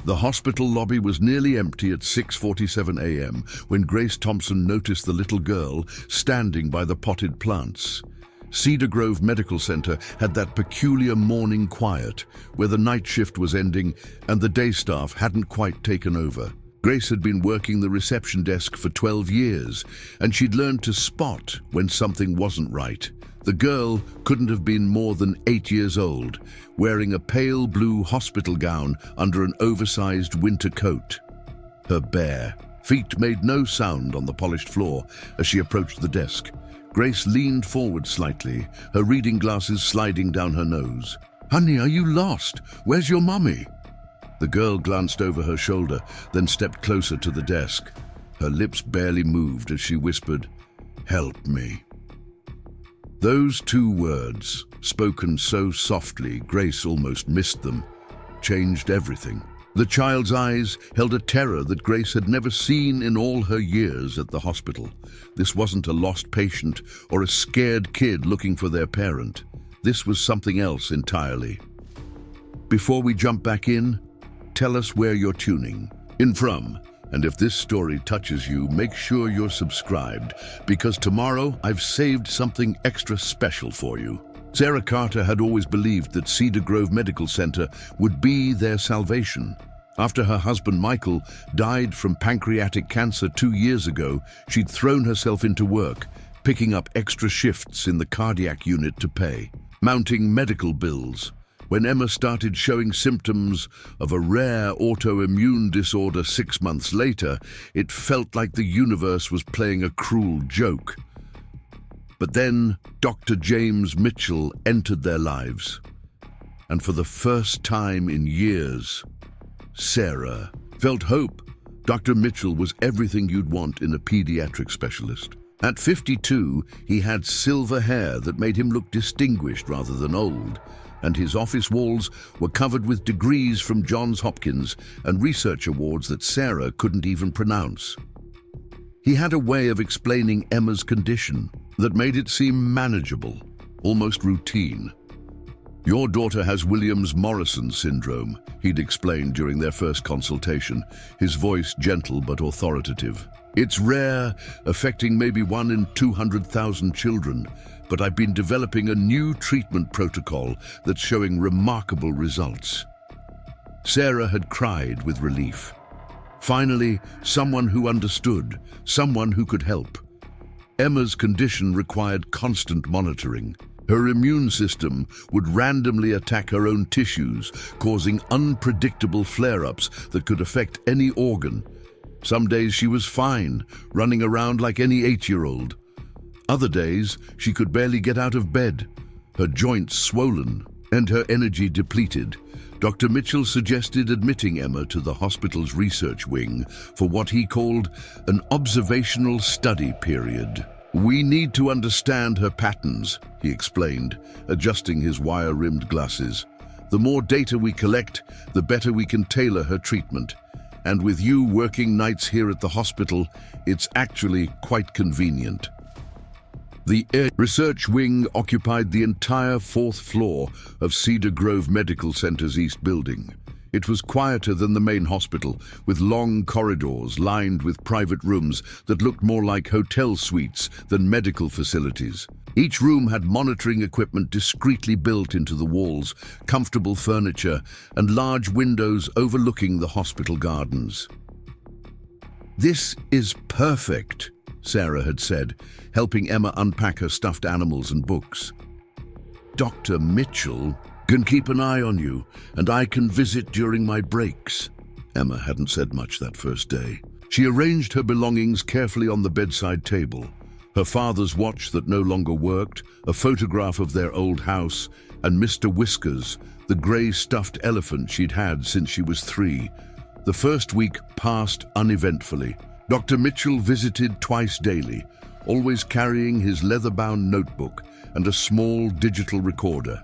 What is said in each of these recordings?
The hospital lobby was nearly empty at 6:47 a.m. when Grace Thompson noticed the little girl standing by the potted plants. Cedar Grove Medical Center had that peculiar morning quiet where the night shift was ending and the day staff hadn't quite taken over. Grace had been working the reception desk for 12 years, and she'd learned to spot when something wasn't right. The girl couldn't have been more than 8 years old, wearing a pale blue hospital gown under an oversized winter coat. Her bare feet made no sound on the polished floor as she approached the desk. Grace leaned forward slightly, her reading glasses sliding down her nose. "Honey, are you lost? Where's your mummy?" The girl glanced over her shoulder, then stepped closer to the desk. Her lips barely moved as she whispered, "Help me." Those two words, spoken so softly Grace almost missed them, changed everything. The child's eyes held a terror that Grace had never seen in all her years at the hospital. This wasn't a lost patient or a scared kid looking for their parent. This was something else entirely. Before we jump back in, tell us where you're tuning in from. And if this story touches you, make sure you're subscribed, because tomorrow I've saved something extra special for you. Sarah Carter had always believed that Cedar Grove Medical Center would be their salvation. After her husband Michael died from pancreatic cancer 2 years ago, she'd thrown herself into work, picking up extra shifts in the cardiac unit to pay, mounting medical bills. When Emma started showing symptoms of a rare autoimmune disorder 6 months later, it felt like the universe was playing a cruel joke. But then Dr. James Mitchell entered their lives. And for the first time in years, Sarah felt hope. Dr. Mitchell was everything you'd want in a pediatric specialist. At 52, he had silver hair that made him look distinguished rather than old, and his office walls were covered with degrees from Johns Hopkins and research awards that Sarah couldn't even pronounce. He had a way of explaining Emma's condition that made it seem manageable, almost routine. "Your daughter has Williams-Morrison syndrome," he'd explained during their first consultation, his voice gentle but authoritative. "It's rare, affecting maybe 1 in 200,000 children, but I've been developing a new treatment protocol that's showing remarkable results." Sarah had cried with relief. Finally, someone who understood, someone who could help. Emma's condition required constant monitoring. Her immune system would randomly attack her own tissues, causing unpredictable flare-ups that could affect any organ. Some days she was fine, running around like any 8-year-old. Other days, she could barely get out of bed, her joints swollen and her energy depleted. Dr. Mitchell suggested admitting Emma to the hospital's research wing for what he called an observational study period. "We need to understand her patterns," he explained, adjusting his wire-rimmed glasses. "The more data we collect, the better we can tailor her treatment. And with you working nights here at the hospital, it's actually quite convenient." The research wing occupied the entire 4th floor of Cedar Grove Medical Center's East Building. It was quieter than the main hospital, with long corridors lined with private rooms that looked more like hotel suites than medical facilities. Each room had monitoring equipment discreetly built into the walls, comfortable furniture, and large windows overlooking the hospital gardens. "This is perfect," Sarah had said, helping Emma unpack her stuffed animals and books. "Dr. Mitchell can keep an eye on you, and I can visit during my breaks." Emma hadn't said much that first day. She arranged her belongings carefully on the bedside table. Her father's watch that no longer worked, a photograph of their old house, and Mr. Whiskers, the grey stuffed elephant she'd had since she was 3. The first week passed uneventfully. Dr. Mitchell visited twice daily, always carrying his leather-bound notebook and a small digital recorder.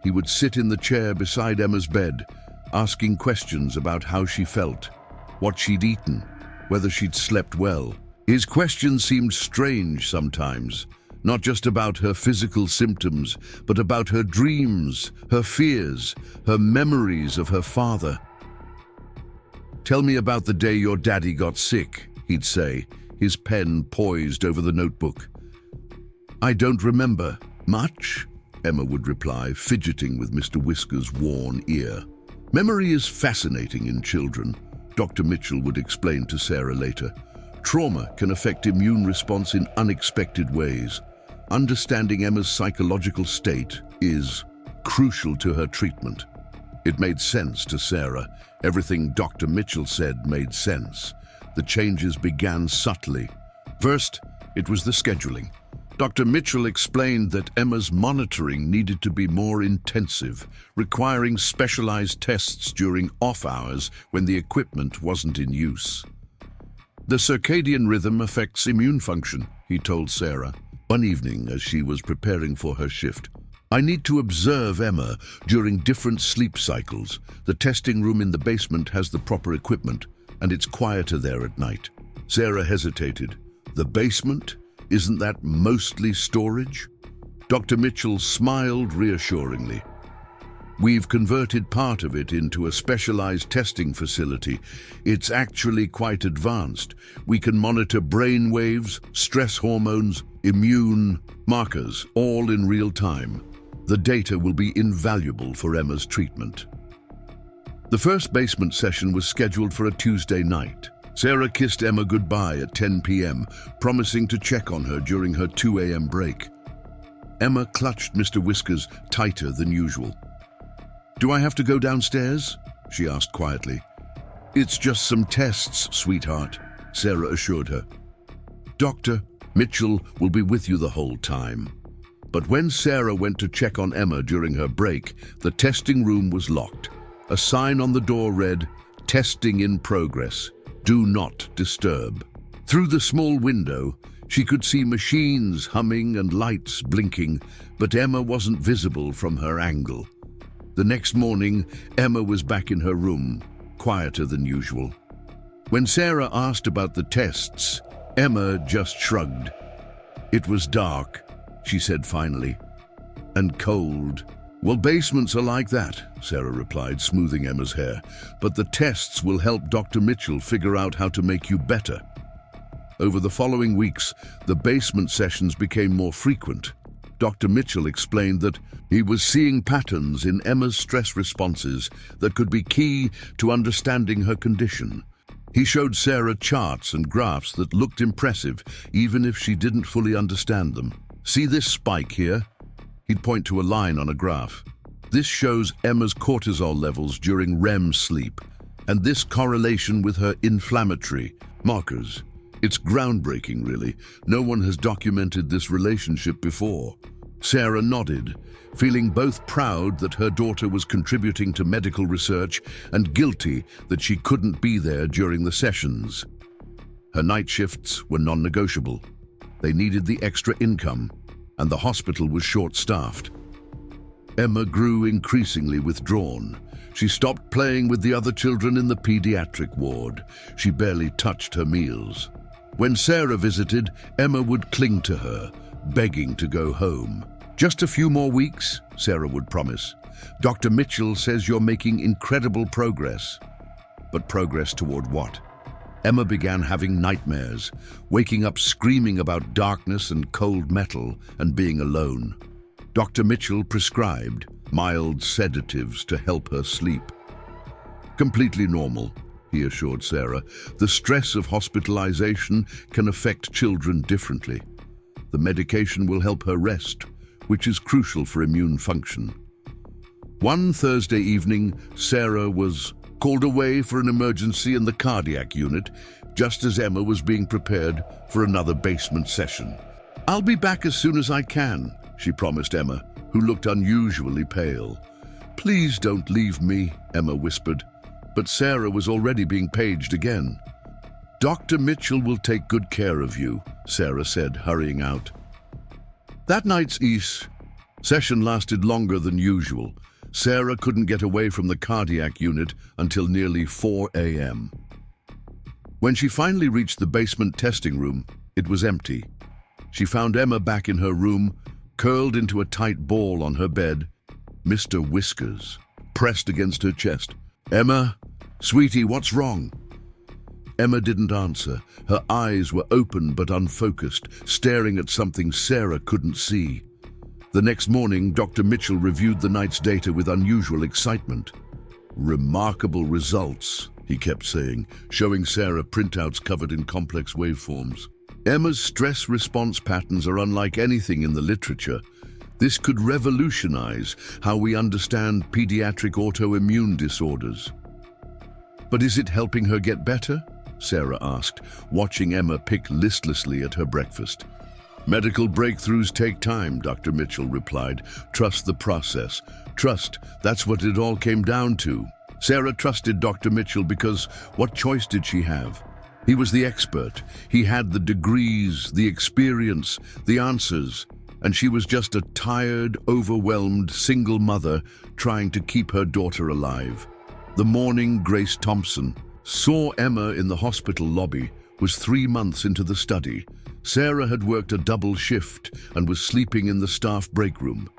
He would sit in the chair beside Emma's bed, asking questions about how she felt, what she'd eaten, whether she'd slept well. His questions seemed strange sometimes, not just about her physical symptoms, but about her dreams, her fears, her memories of her father. "Tell me about the day your daddy got sick," he'd say, his pen poised over the notebook. "I don't remember much," Emma would reply, fidgeting with Mr. Whisker's worn ear. "Memory is fascinating in children," Dr. Mitchell would explain to Sarah later. "Trauma can affect immune response in unexpected ways. Understanding Emma's psychological state is crucial to her treatment." It made sense to Sarah. Everything Dr. Mitchell said made sense. The changes began subtly. First, it was the scheduling. Dr. Mitchell explained that Emma's monitoring needed to be more intensive, requiring specialized tests during off hours when the equipment wasn't in use. "The circadian rhythm affects immune function," he told Sarah. One evening, as she was preparing for her shift, "I need to observe Emma during different sleep cycles. The testing room in the basement has the proper equipment, and it's quieter there at night." Sarah hesitated. "The basement? Isn't that mostly storage?" Dr. Mitchell smiled reassuringly. "We've converted part of it into a specialized testing facility. It's actually quite advanced. We can monitor brain waves, stress hormones, immune markers, all in real time. The data will be invaluable for Emma's treatment." The first basement session was scheduled for a Tuesday night. Sarah kissed Emma goodbye at 10 p.m., promising to check on her during her 2 a.m. break. Emma clutched Mr. Whiskers tighter than usual. "Do I have to go downstairs?" she asked quietly. "It's just some tests, sweetheart," Sarah assured her. "Dr. Mitchell will be with you the whole time." But when Sarah went to check on Emma during her break, the testing room was locked. A sign on the door read, "Testing in progress. Do not disturb." Through the small window, she could see machines humming and lights blinking, but Emma wasn't visible from her angle. The next morning, Emma was back in her room, quieter than usual. When Sarah asked about the tests, Emma just shrugged. "It was dark," she said finally, "and cold." "Well, basements are like that," Sarah replied, smoothing Emma's hair. "But the tests will help Dr. Mitchell figure out how to make you better." Over the following weeks, the basement sessions became more frequent. Dr. Mitchell explained that he was seeing patterns in Emma's stress responses that could be key to understanding her condition. He showed Sarah charts and graphs that looked impressive, even if she didn't fully understand them. "See this spike here?" He'd point to a line on a graph. "This shows Emma's cortisol levels during REM sleep, and this correlation with her inflammatory markers. It's groundbreaking, really. No one has documented this relationship before." Sarah nodded, feeling both proud that her daughter was contributing to medical research and guilty that she couldn't be there during the sessions. Her night shifts were non-negotiable. They needed the extra income, and the hospital was short-staffed. Emma grew increasingly withdrawn. She stopped playing with the other children in the pediatric ward. She barely touched her meals. When Sarah visited, Emma would cling to her, begging to go home. "Just a few more weeks," Sarah would promise. "Dr. Mitchell says you're making incredible progress." But progress toward what? Emma began having nightmares, waking up screaming about darkness and cold metal and being alone. Dr. Mitchell prescribed mild sedatives to help her sleep. "Completely normal," he assured Sarah. "The stress of hospitalization can affect children differently. The medication will help her rest, which is crucial for immune function." One Thursday evening, Sarah was called away for an emergency in the cardiac unit, just as Emma was being prepared for another basement session. "I'll be back as soon as I can," she promised Emma, who looked unusually pale. "Please don't leave me," Emma whispered. But Sarah was already being paged again. "Dr. Mitchell will take good care of you," Sarah said, hurrying out. That night's session lasted longer than usual. Sarah couldn't get away from the cardiac unit until nearly 4 a.m. When she finally reached the basement testing room, it was empty. She found Emma back in her room, curled into a tight ball on her bed, Mr. Whiskers pressed against her chest. "Emma," Sweetie, what's wrong? Emma didn't answer. Her eyes were open but unfocused, staring at something Sarah couldn't see. The next morning, Dr. Mitchell reviewed the night's data with unusual excitement. Remarkable results, he kept saying, showing Sarah printouts covered in complex waveforms. Emma's stress response patterns are unlike anything in the literature. This could revolutionize how we understand pediatric autoimmune disorders. But is it helping her get better? Sarah asked, watching Emma pick listlessly at her breakfast. Medical breakthroughs take time, Dr. Mitchell replied. Trust the process. Trust, that's what it all came down to. Sarah trusted Dr. Mitchell because what choice did she have? He was the expert. He had the degrees, the experience, the answers, and she was just a tired, overwhelmed single mother trying to keep her daughter alive. The morning Grace Thompson saw Emma in the hospital lobby was 3 months into the study. Sarah had worked a double shift and was sleeping in the staff break room.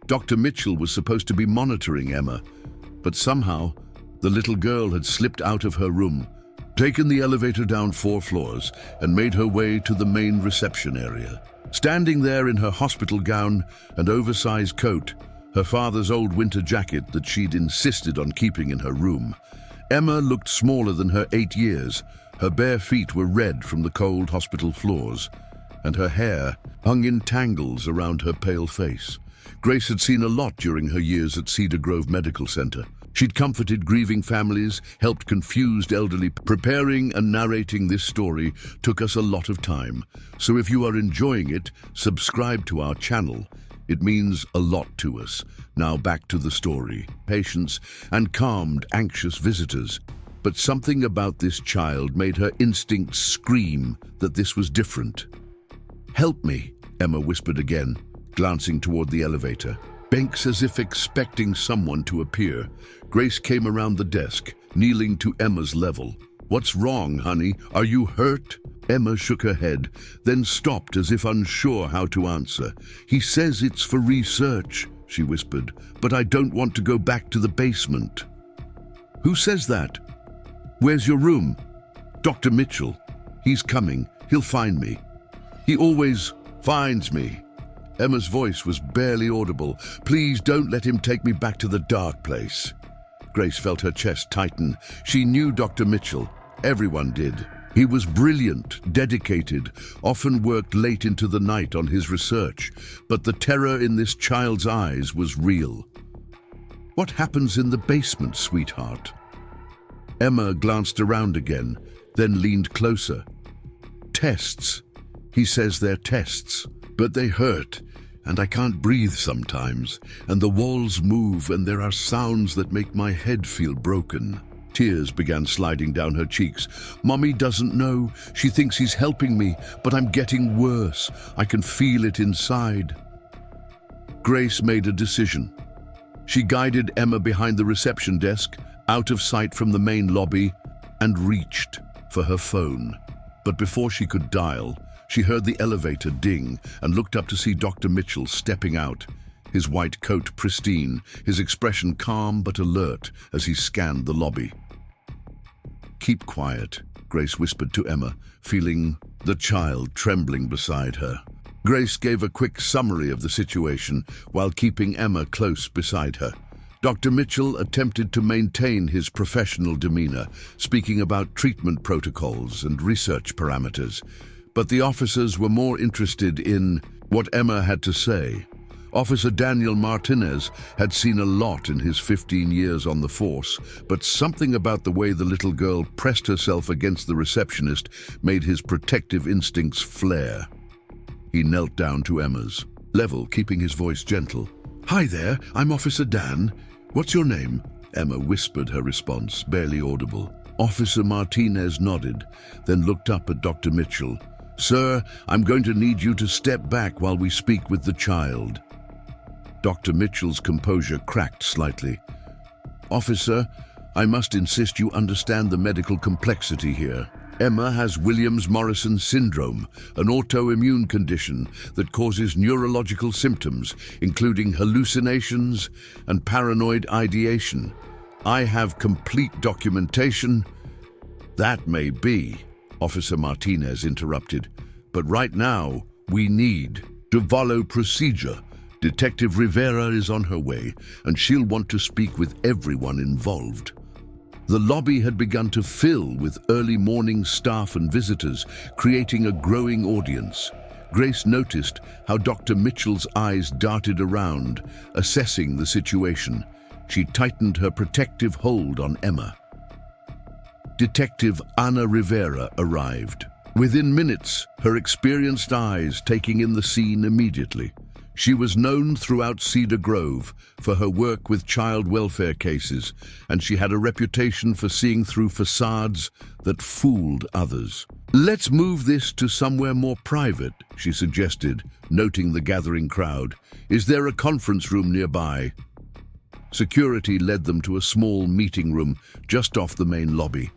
Dr. Mitchell was supposed to be monitoring Emma, but somehow the little girl had slipped out of her room, taken the elevator down 4 floors, and made her way to the main reception area. Standing there in her hospital gown and oversized coat, her father's old winter jacket that she'd insisted on keeping in her room, Emma looked smaller than her 8 years. Her bare feet were red from the cold hospital floors, and her hair hung in tangles around her pale face. Grace had seen a lot during her years at Cedar Grove Medical Center. She'd comforted grieving families, helped confused elderly. Preparing and narrating this story took us a lot of time. So if you are enjoying it, subscribe to our channel. It means a lot to us. Now back to the story. Patients and calmed, anxious visitors. But something about this child made her instincts scream that this was different. "Help me," Emma whispered again, glancing toward the elevator. Banks as if expecting someone to appear. Grace came around the desk, kneeling to Emma's level. "What's wrong, honey? Are you hurt?" Emma shook her head, then stopped as if unsure how to answer. "He says it's for research," she whispered, "but I don't want to go back to the basement." "Who says that? Where's your room?" "Dr. Mitchell. He's coming. He'll find me. He always finds me." Emma's voice was barely audible. "Please don't let him take me back to the dark place." Grace felt her chest tighten. She knew Dr. Mitchell. Everyone did. He was brilliant, dedicated, often worked late into the night on his research, but the terror in this child's eyes was real. "What happens in the basement, sweetheart?" Emma glanced around again, then leaned closer. "Tests. He says they're tests, but they hurt, and I can't breathe sometimes, and the walls move, and there are sounds that make my head feel broken." Tears began sliding down her cheeks. "Mommy doesn't know. She thinks he's helping me, but I'm getting worse. I can feel it inside." Grace made a decision. She guided Emma behind the reception desk, out of sight from the main lobby, and reached for her phone. But before she could dial, she heard the elevator ding and looked up to see Dr. Mitchell stepping out, his white coat pristine, his expression calm but alert as he scanned the lobby. "Keep quiet," Grace whispered to Emma, feeling the child trembling beside her. Grace gave a quick summary of the situation while keeping Emma close beside her. Dr. Mitchell attempted to maintain his professional demeanor, speaking about treatment protocols and research parameters, but the officers were more interested in what Emma had to say. Officer Daniel Martinez had seen a lot in his 15 years on the force, but something about the way the little girl pressed herself against the receptionist made his protective instincts flare. He knelt down to Emma's level, keeping his voice gentle. "Hi there, I'm Officer Dan. What's your name?" Emma whispered her response, barely audible. Officer Martinez nodded, then looked up at Dr. Mitchell. "Sir, I'm going to need you to step back while we speak with the child." Dr. Mitchell's composure cracked slightly. "Officer, I must insist you understand the medical complexity here. Emma has Williams-Morrison syndrome, an autoimmune condition that causes neurological symptoms, including hallucinations and paranoid ideation. I have complete documentation. That may be, Officer Martinez interrupted, but right now we need to follow procedure. Detective Rivera is on her way, and she'll want to speak with everyone involved. The lobby had begun to fill with early morning staff and visitors, creating a growing audience. Grace noticed how Dr. Mitchell's eyes darted around, assessing the situation. She tightened her protective hold on Emma. Detective Ana Rivera arrived. Within minutes, her experienced eyes taking in the scene immediately. She was known throughout Cedar Grove for her work with child welfare cases, and she had a reputation for seeing through facades that fooled others. "Let's move this to somewhere more private," she suggested, noting the gathering crowd. "Is there a conference room nearby?" Security led them to a small meeting room just off the main lobby.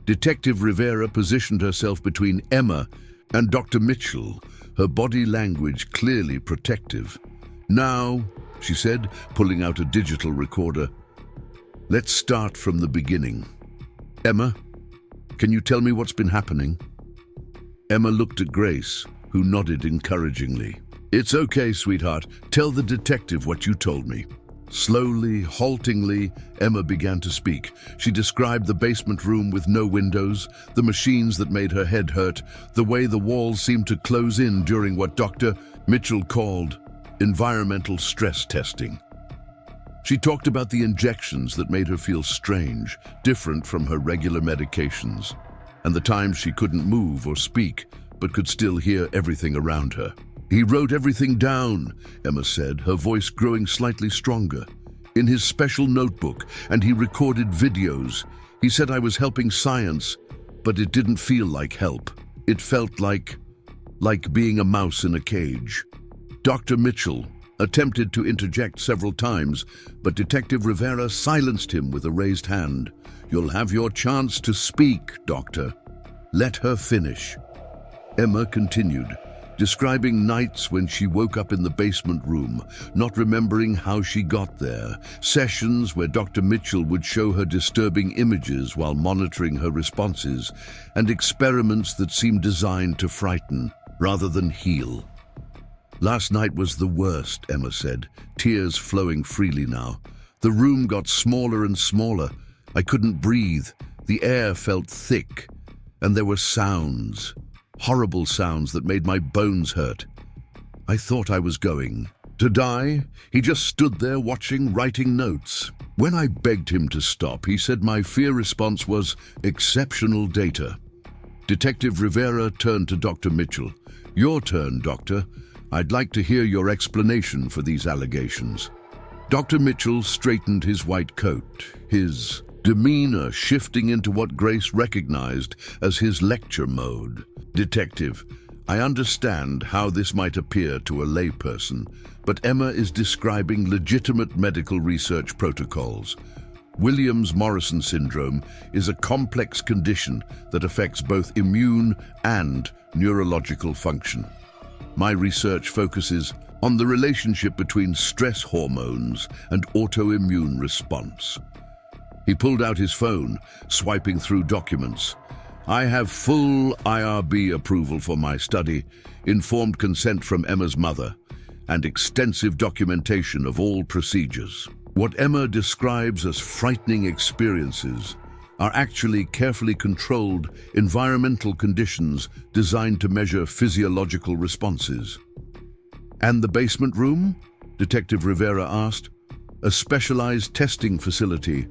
Detective Rivera positioned herself between Emma and Dr. Mitchell, her body language clearly protective. "Now," she said, pulling out a digital recorder, "let's start from the beginning. Emma, can you tell me what's been happening?" Emma looked at Grace, who nodded encouragingly. "It's okay, sweetheart. Tell the detective what you told me." Slowly, haltingly, Emma began to speak. She described the basement room with no windows, the machines that made her head hurt, the way the walls seemed to close in during what Dr. Mitchell called environmental stress testing. She talked about the injections that made her feel strange, different from her regular medications, and the times she couldn't move or speak, but could still hear everything around her. "He wrote everything down," Emma said, her voice growing slightly stronger, "in his special notebook, and he recorded videos. He said I was helping science, but it didn't feel like help. It felt like being a mouse in a cage." Dr. Mitchell attempted to interject several times, but Detective Rivera silenced him with a raised hand. "You'll have your chance to speak, Doctor. Let her finish." Emma continued, describing nights when she woke up in the basement room, not remembering how she got there, sessions where Dr. Mitchell would show her disturbing images while monitoring her responses, and experiments that seemed designed to frighten rather than heal. "Last night was the worst," Emma said, tears flowing freely now. "The room got smaller and smaller. I couldn't breathe. The air felt thick, and there were sounds. Horrible sounds that made my bones hurt. I thought I was going to die." He just stood there watching, writing notes. When I begged him to stop, he said my fear response was exceptional data. Detective Rivera turned to Dr. Mitchell. "Your turn, Doctor. I'd like to hear your explanation for these allegations." Dr. Mitchell straightened his white coat, his demeanor shifting into what Grace recognized as his lecture mode. "Detective, I understand how this might appear to a layperson, but Emma is describing legitimate medical research protocols. Williams-Morrison syndrome is a complex condition that affects both immune and neurological function. My research focuses on the relationship between stress hormones and autoimmune response." He pulled out his phone, swiping through documents. "I have full IRB approval for my study, informed consent from Emma's mother, and extensive documentation of all procedures." What Emma describes as frightening experiences are actually carefully controlled environmental conditions designed to measure physiological responses. "And the basement room?" Detective Rivera asked. "A specialized testing facility.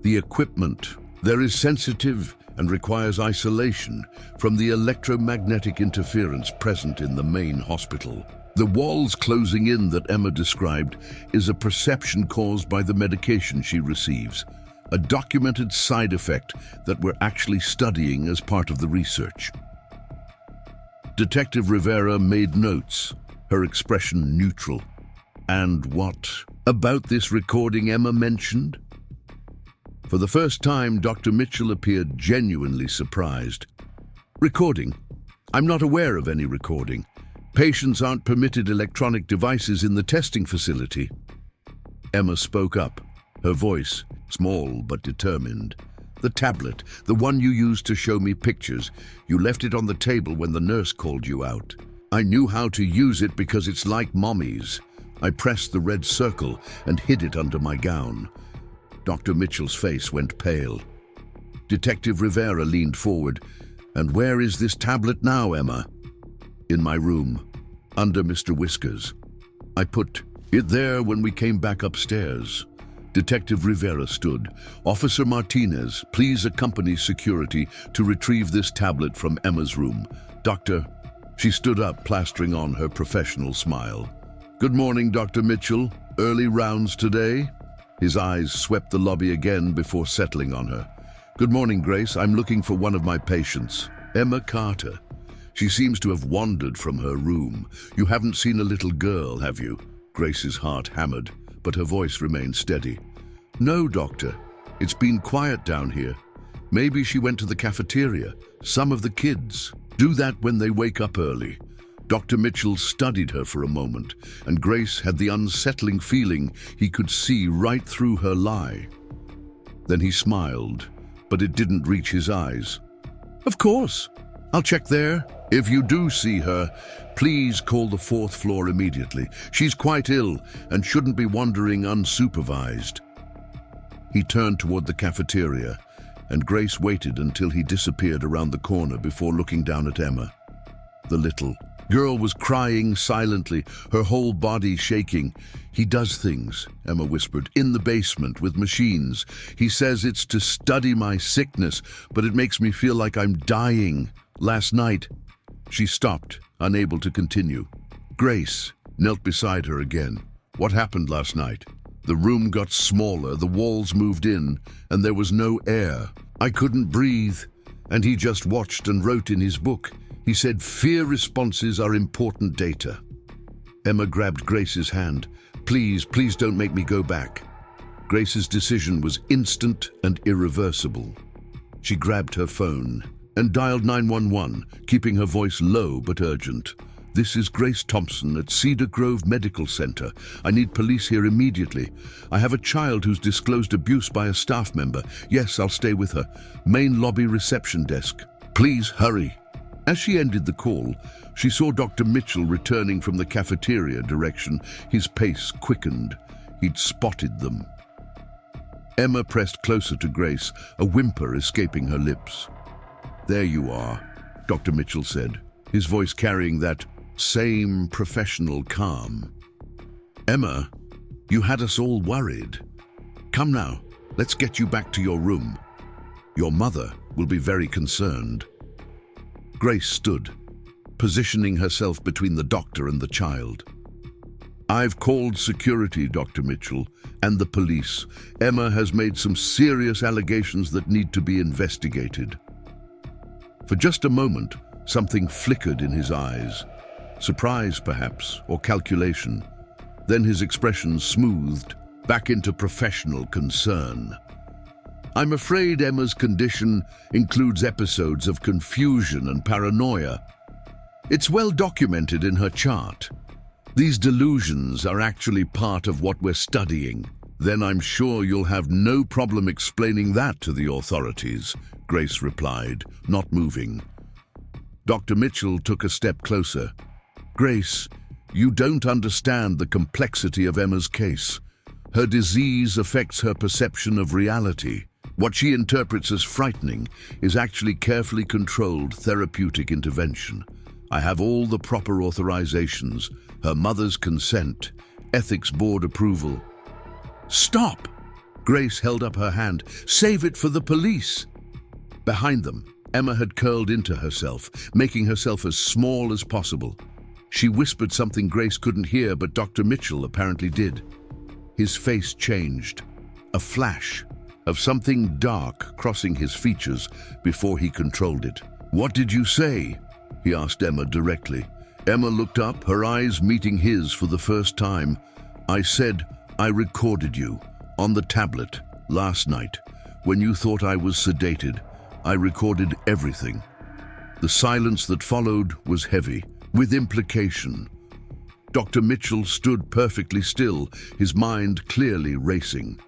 The equipment there is sensitive and requires isolation from the electromagnetic interference present in the main hospital. The walls closing in that Emma described is a perception caused by the medication she receives, a documented side effect that we're actually studying as part of the research." Detective Rivera made notes, her expression neutral. "And what about this recording Emma mentioned?" For the first time, Dr. Mitchell appeared genuinely surprised. "Recording? I'm not aware of any recording. Patients aren't permitted electronic devices in the testing facility." Emma spoke up, her voice small but determined. The tablet, the one you used to show me pictures. You left it on the table when the nurse called you out. I knew how to use it because it's like Mommy's. I pressed the red circle and hid it under my gown. Dr. Mitchell's face went pale. Detective Rivera leaned forward. And where is this tablet now, Emma? In my room, under Mr. Whiskers. I put it there when we came back upstairs. Detective Rivera stood. Officer Martinez, please accompany security to retrieve this tablet from Emma's room. Doctor, she stood up, plastering on her professional smile. Good morning, Dr. Mitchell. Early rounds today? His eyes swept the lobby again before settling on her. Good morning, Grace. I'm looking for one of my patients, Emma Carter. She seems to have wandered from her room. You haven't seen a little girl, have you? Grace's heart hammered, but her voice remained steady. No, doctor. It's been quiet down here. Maybe she went to the cafeteria. Some of the kids do that when they wake up early. Dr. Mitchell studied her for a moment, and Grace had the unsettling feeling he could see right through her lie. Then he smiled, but it didn't reach his eyes. Of course. I'll check there. If you do see her, please call the 4th floor immediately. She's quite ill and shouldn't be wandering unsupervised. He turned toward the cafeteria, and Grace waited until he disappeared around the corner before looking down at Emma. The little girl was crying silently, her whole body shaking. He does things, Emma whispered, in the basement with machines. He says it's to study my sickness, but it makes me feel like I'm dying. Last night, she stopped, unable to continue. Grace knelt beside her again. What happened last night? The room got smaller, the walls moved in, and there was no air. I couldn't breathe, and he just watched and wrote in his book. He said fear responses are important data. Emma grabbed Grace's hand. Please, please don't make me go back. Grace's decision was instant and irreversible. She grabbed her phone and dialed 911, keeping her voice low but urgent. This is Grace Thompson at Cedar Grove Medical Center. I need police here immediately. I have a child who's disclosed abuse by a staff member. Yes, I'll stay with her. Main lobby reception desk. Please hurry. As she ended the call, she saw Dr. Mitchell returning from the cafeteria direction. His pace quickened. He'd spotted them. Emma pressed closer to Grace, a whimper escaping her lips. There you are, Dr. Mitchell said, his voice carrying that same professional calm. Emma, you had us all worried. Come now, let's get you back to your room. Your mother will be very concerned. Grace stood, positioning herself between the doctor and the child. I've called security, Dr. Mitchell, and the police. Emma has made some serious allegations that need to be investigated. For just a moment, something flickered in his eyes. Surprise, perhaps, or calculation. Then his expression smoothed back into professional concern. I'm afraid Emma's condition includes episodes of confusion and paranoia. It's well documented in her chart. These delusions are actually part of what we're studying. Then I'm sure you'll have no problem explaining that to the authorities, Grace replied, not moving. Dr. Mitchell took a step closer. Grace, you don't understand the complexity of Emma's case. Her disease affects her perception of reality. What she interprets as frightening is actually carefully controlled therapeutic intervention. I have all the proper authorizations, her mother's consent, ethics board approval. Stop! Grace held up her hand. Save it for the police. Behind them, Emma had curled into herself, making herself as small as possible. She whispered something Grace couldn't hear, but Dr. Mitchell apparently did. His face changed, a flash of something dark crossing his features before he controlled it. What did you say? He asked Emma directly. Emma looked up, her eyes meeting his for the first time. I said, I recorded you on the tablet last night. When you thought I was sedated, I recorded everything. The silence that followed was heavy, with implication. Dr. Mitchell stood perfectly still, his mind clearly racing.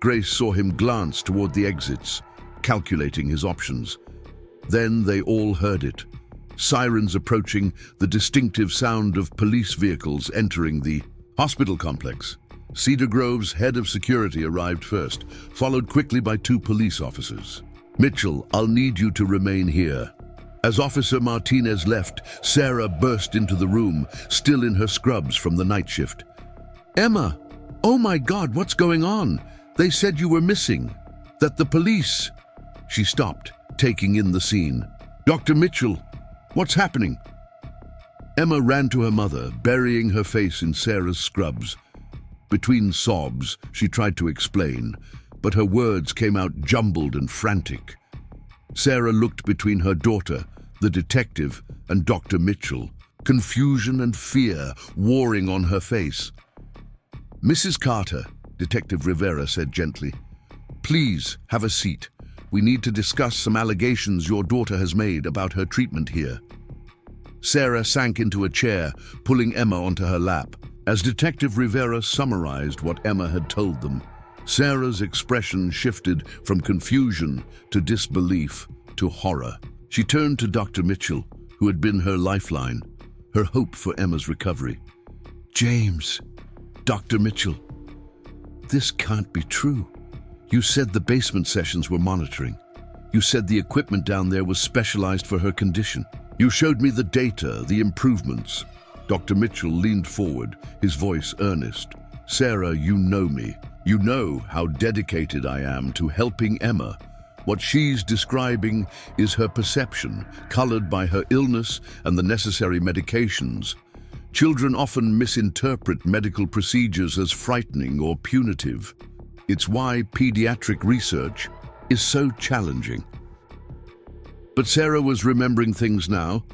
Grace saw him glance toward the exits, calculating his options. Then they all heard it. Sirens approaching, the distinctive sound of police vehicles entering the hospital complex. Cedar Grove's head of security arrived first, followed quickly by 2 police officers. "Mitchell, I'll need you to remain here." As Officer Martinez left, Sarah burst into the room, still in her scrubs from the night shift. "Emma! Oh my God, what's going on? They said you were missing. That the police—" She stopped, taking in the scene. "Dr. Mitchell, what's happening?" Emma ran to her mother, burying her face in Sarah's scrubs. Between sobs, she tried to explain, but her words came out jumbled and frantic. Sarah looked between her daughter, the detective, and Dr. Mitchell, confusion and fear warring on her face. "Mrs. Carter," Detective Rivera said gently, "please have a seat. We need to discuss some allegations your daughter has made about her treatment here." Sarah sank into a chair, pulling Emma onto her lap. As Detective Rivera summarized what Emma had told them, Sarah's expression shifted from confusion to disbelief to horror. She turned to Dr. Mitchell, who had been her lifeline, her hope for Emma's recovery. "James, Dr. Mitchell, this can't be true. You said the basement sessions were monitoring. You said the equipment down there was specialized for her condition. You showed me the data, the improvements." Dr. Mitchell leaned forward, his voice earnest. "Sarah, you know me. You know how dedicated I am to helping Emma. What she's describing is her perception, colored by her illness and the necessary medications. Children often misinterpret medical procedures as frightening or punitive. It's why pediatric research is so challenging." But Sarah was remembering things now.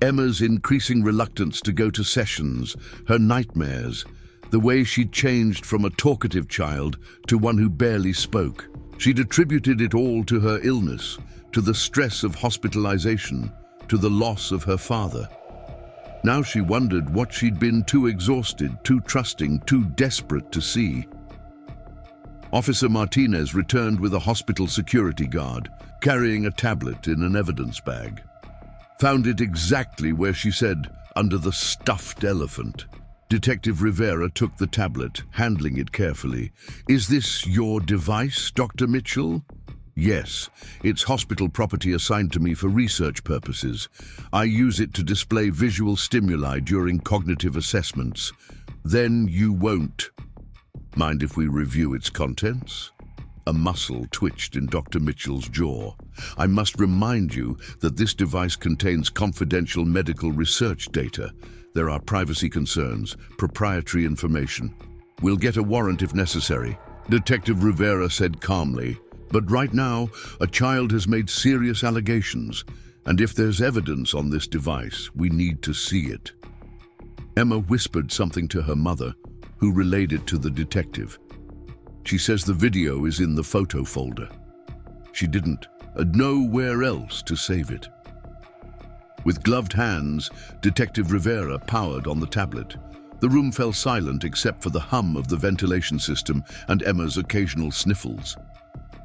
Emma's increasing reluctance to go to sessions, her nightmares, the way she'd changed from a talkative child to one who barely spoke. She'd attributed it all to her illness, to the stress of hospitalization, to the loss of her father. Now she wondered what she'd been too exhausted, too trusting, too desperate to see. Officer Martinez returned with a hospital security guard, carrying a tablet in an evidence bag. Found it exactly where she said, under the stuffed elephant. Detective Rivera took the tablet, handling it carefully. "Is this your device, Dr. Mitchell?" "Yes, it's hospital property assigned to me for research purposes. I use it to display visual stimuli during cognitive assessments. Then you won't mind if we review its contents?" A muscle twitched in Dr. Mitchell's jaw. "I must remind you that this device contains confidential medical research data. There are privacy concerns, proprietary information. We'll get a warrant if necessary," Detective Rivera said calmly. "But right now, a child has made serious allegations, and if there's evidence on this device, we need to see it." Emma whispered something to her mother, who relayed it to the detective. "She says the video is in the photo folder. She didn't know where else to save it." With gloved hands, Detective Rivera powered on the tablet. The room fell silent except for the hum of the ventilation system and Emma's occasional sniffles.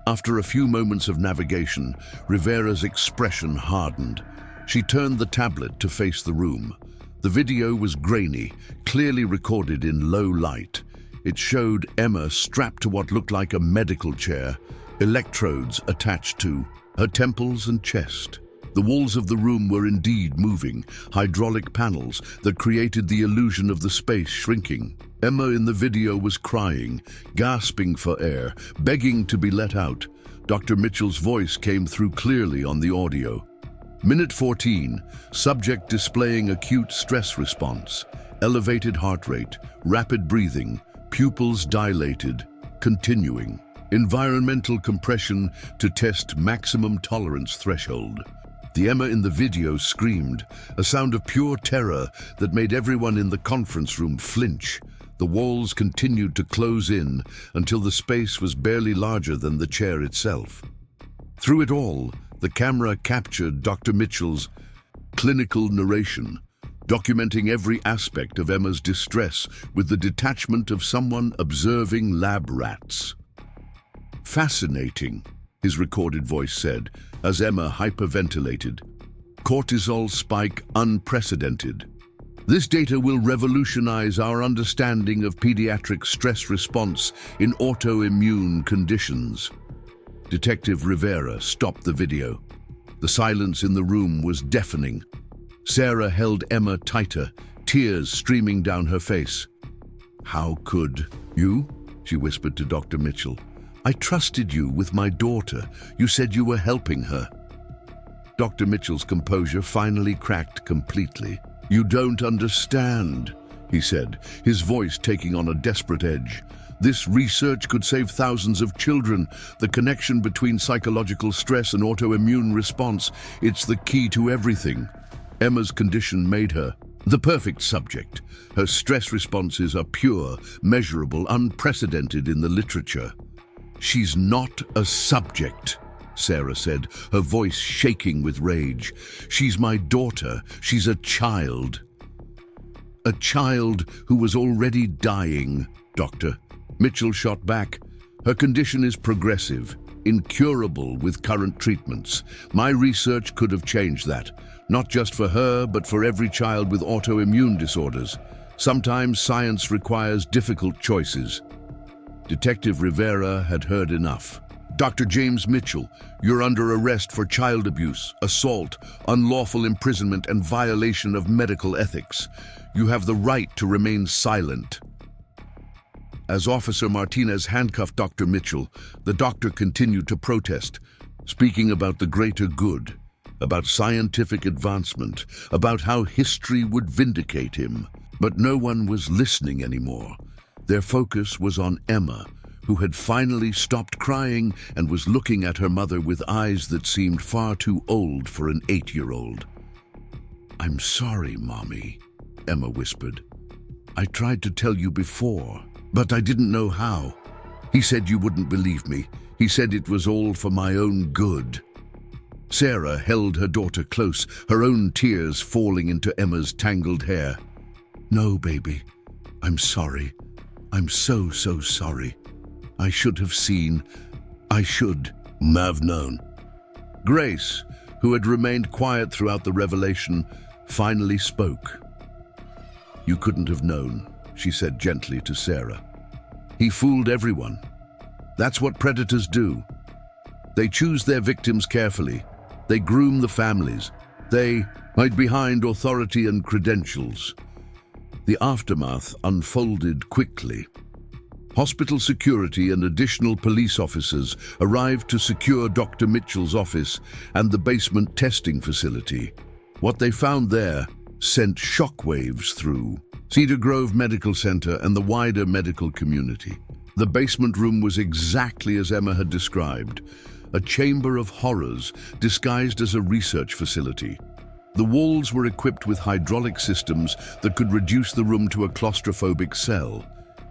After a few moments of navigation, Rivera's expression hardened. She turned the tablet to face the room. The video was grainy, clearly recorded in low light. It showed Emma strapped to what looked like a medical chair, electrodes attached to her temples and chest. The walls of the room were indeed moving, hydraulic panels that created the illusion of the space shrinking. Emma in the video was crying, gasping for air, begging to be let out. Dr. Mitchell's voice came through clearly on the audio. Minute 14, subject displaying acute stress response, elevated heart rate, rapid breathing, pupils dilated, continuing. Environmental compression to test maximum tolerance threshold. The Emma in the video screamed, a sound of pure terror that made everyone in the conference room flinch. The walls continued to close in until the space was barely larger than the chair itself. Through it all, the camera captured Dr. Mitchell's clinical narration, documenting every aspect of Emma's distress with the detachment of someone observing lab rats. "Fascinating," his recorded voice said, as Emma hyperventilated. "Cortisol spike unprecedented. This data will revolutionize our understanding of pediatric stress response in autoimmune conditions." Detective Rivera stopped the video. The silence in the room was deafening. Sarah held Emma tighter, tears streaming down her face. "How could you?" she whispered to Dr. Mitchell. "I trusted you with my daughter. You said you were helping her." Dr. Mitchell's composure finally cracked completely. "You don't understand," he said, his voice taking on a desperate edge. "This research could save thousands of children. The connection between psychological stress and autoimmune response, it's the key to everything. Emma's condition made her the perfect subject. Her stress responses are pure, measurable, unprecedented in the literature." "She's not a subject," Sarah said, her voice shaking with rage. "She's my daughter. She's a child. A child who was already dying, Doctor." Mitchell shot back. "Her condition is progressive, incurable with current treatments. My research could have changed that, not just for her, but for every child with autoimmune disorders. Sometimes science requires difficult choices." Detective Rivera had heard enough. "Dr. James Mitchell, you're under arrest for child abuse, assault, unlawful imprisonment, and violation of medical ethics. You have the right to remain silent." As Officer Martinez handcuffed Dr. Mitchell, the doctor continued to protest, speaking about the greater good, about scientific advancement, about how history would vindicate him. But no one was listening anymore. Their focus was on Emma, who had finally stopped crying and was looking at her mother with eyes that seemed far too old for an 8-year-old. "I'm sorry, Mommy," Emma whispered. "I tried to tell you before, but I didn't know how. He said you wouldn't believe me. He said it was all for my own good." Sarah held her daughter close, her own tears falling into Emma's tangled hair. "No, baby. I'm sorry. I'm so sorry. I should have seen. I should have known." Grace, who had remained quiet throughout the revelation, finally spoke. "You couldn't have known," she said gently to Sarah. "He fooled everyone. That's what predators do. They choose their victims carefully. They groom the families. They hide behind authority and credentials." The aftermath unfolded quickly. Hospital security and additional police officers arrived to secure Dr. Mitchell's office and the basement testing facility. What they found there sent shockwaves through Cedar Grove Medical Center and the wider medical community. The basement room was exactly as Emma had described, a chamber of horrors disguised as a research facility. The walls were equipped with hydraulic systems that could reduce the room to a claustrophobic cell.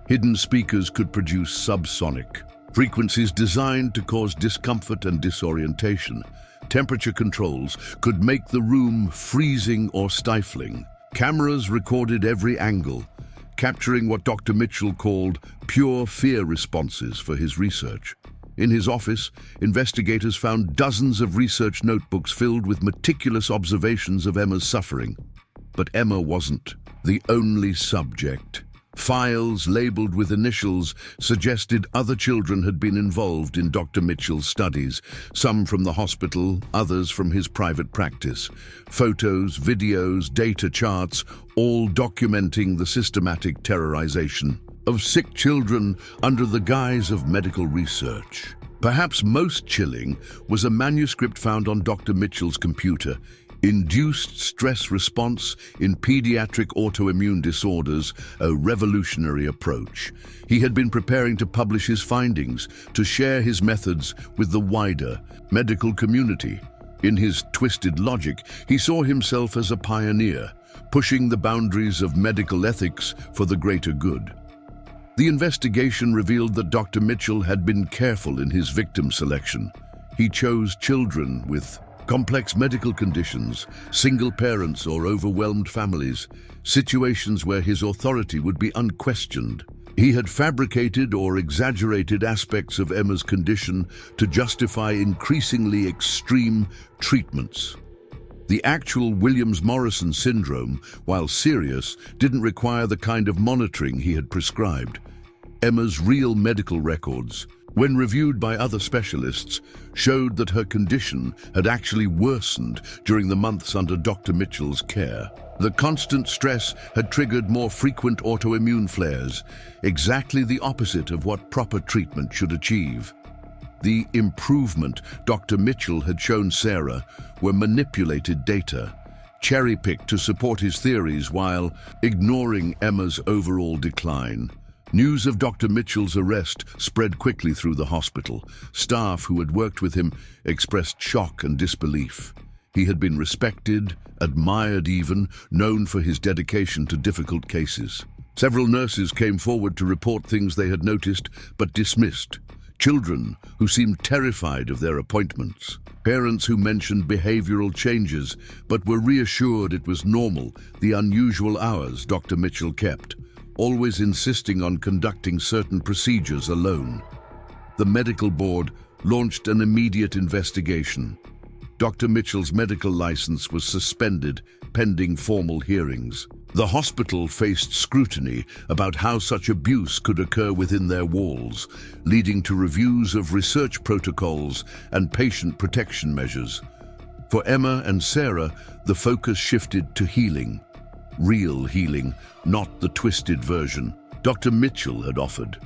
Hidden speakers could produce subsonic frequencies designed to cause discomfort and disorientation. Temperature controls could make the room freezing or stifling. Cameras recorded every angle, capturing what Dr. Mitchell called pure fear responses for his research. In his office, investigators found dozens of research notebooks filled with meticulous observations of Emma's suffering. But Emma wasn't the only subject. Files labeled with initials suggested other children had been involved in Dr. Mitchell's studies, some from the hospital, others from his private practice. Photos, videos, data charts, all documenting the systematic terrorization of sick children under the guise of medical research. Perhaps most chilling was a manuscript found on Dr. Mitchell's computer, Induced Stress Response in Pediatric Autoimmune Disorders, a Revolutionary Approach. He had been preparing to publish his findings, to share his methods with the wider medical community. In his twisted logic, he saw himself as a pioneer, pushing the boundaries of medical ethics for the greater good. The investigation revealed that Dr. Mitchell had been careful in his victim selection. He chose children with complex medical conditions, single parents or overwhelmed families, situations where his authority would be unquestioned. He had fabricated or exaggerated aspects of Emma's condition to justify increasingly extreme treatments. The actual Williams-Morrison syndrome, while serious, didn't require the kind of monitoring he had prescribed. Emma's real medical records, when reviewed by other specialists, showed that her condition had actually worsened during the months under Dr. Mitchell's care. The constant stress had triggered more frequent autoimmune flares, exactly the opposite of what proper treatment should achieve. The improvement Dr. Mitchell had shown Sarah were manipulated data, cherry-picked to support his theories while ignoring Emma's overall decline. News of Dr. Mitchell's arrest spread quickly through the hospital. Staff who had worked with him expressed shock and disbelief. He had been respected, admired even, known for his dedication to difficult cases. Several nurses came forward to report things they had noticed but dismissed. Children who seemed terrified of their appointments. Parents who mentioned behavioral changes but were reassured it was normal, the unusual hours Dr. Mitchell kept, always insisting on conducting certain procedures alone. The medical board launched an immediate investigation. Dr. Mitchell's medical license was suspended pending formal hearings. The hospital faced scrutiny about how such abuse could occur within their walls, leading to reviews of research protocols and patient protection measures. For Emma and Sarah, the focus shifted to healing. Real healing, not the twisted version Dr. Mitchell had offered.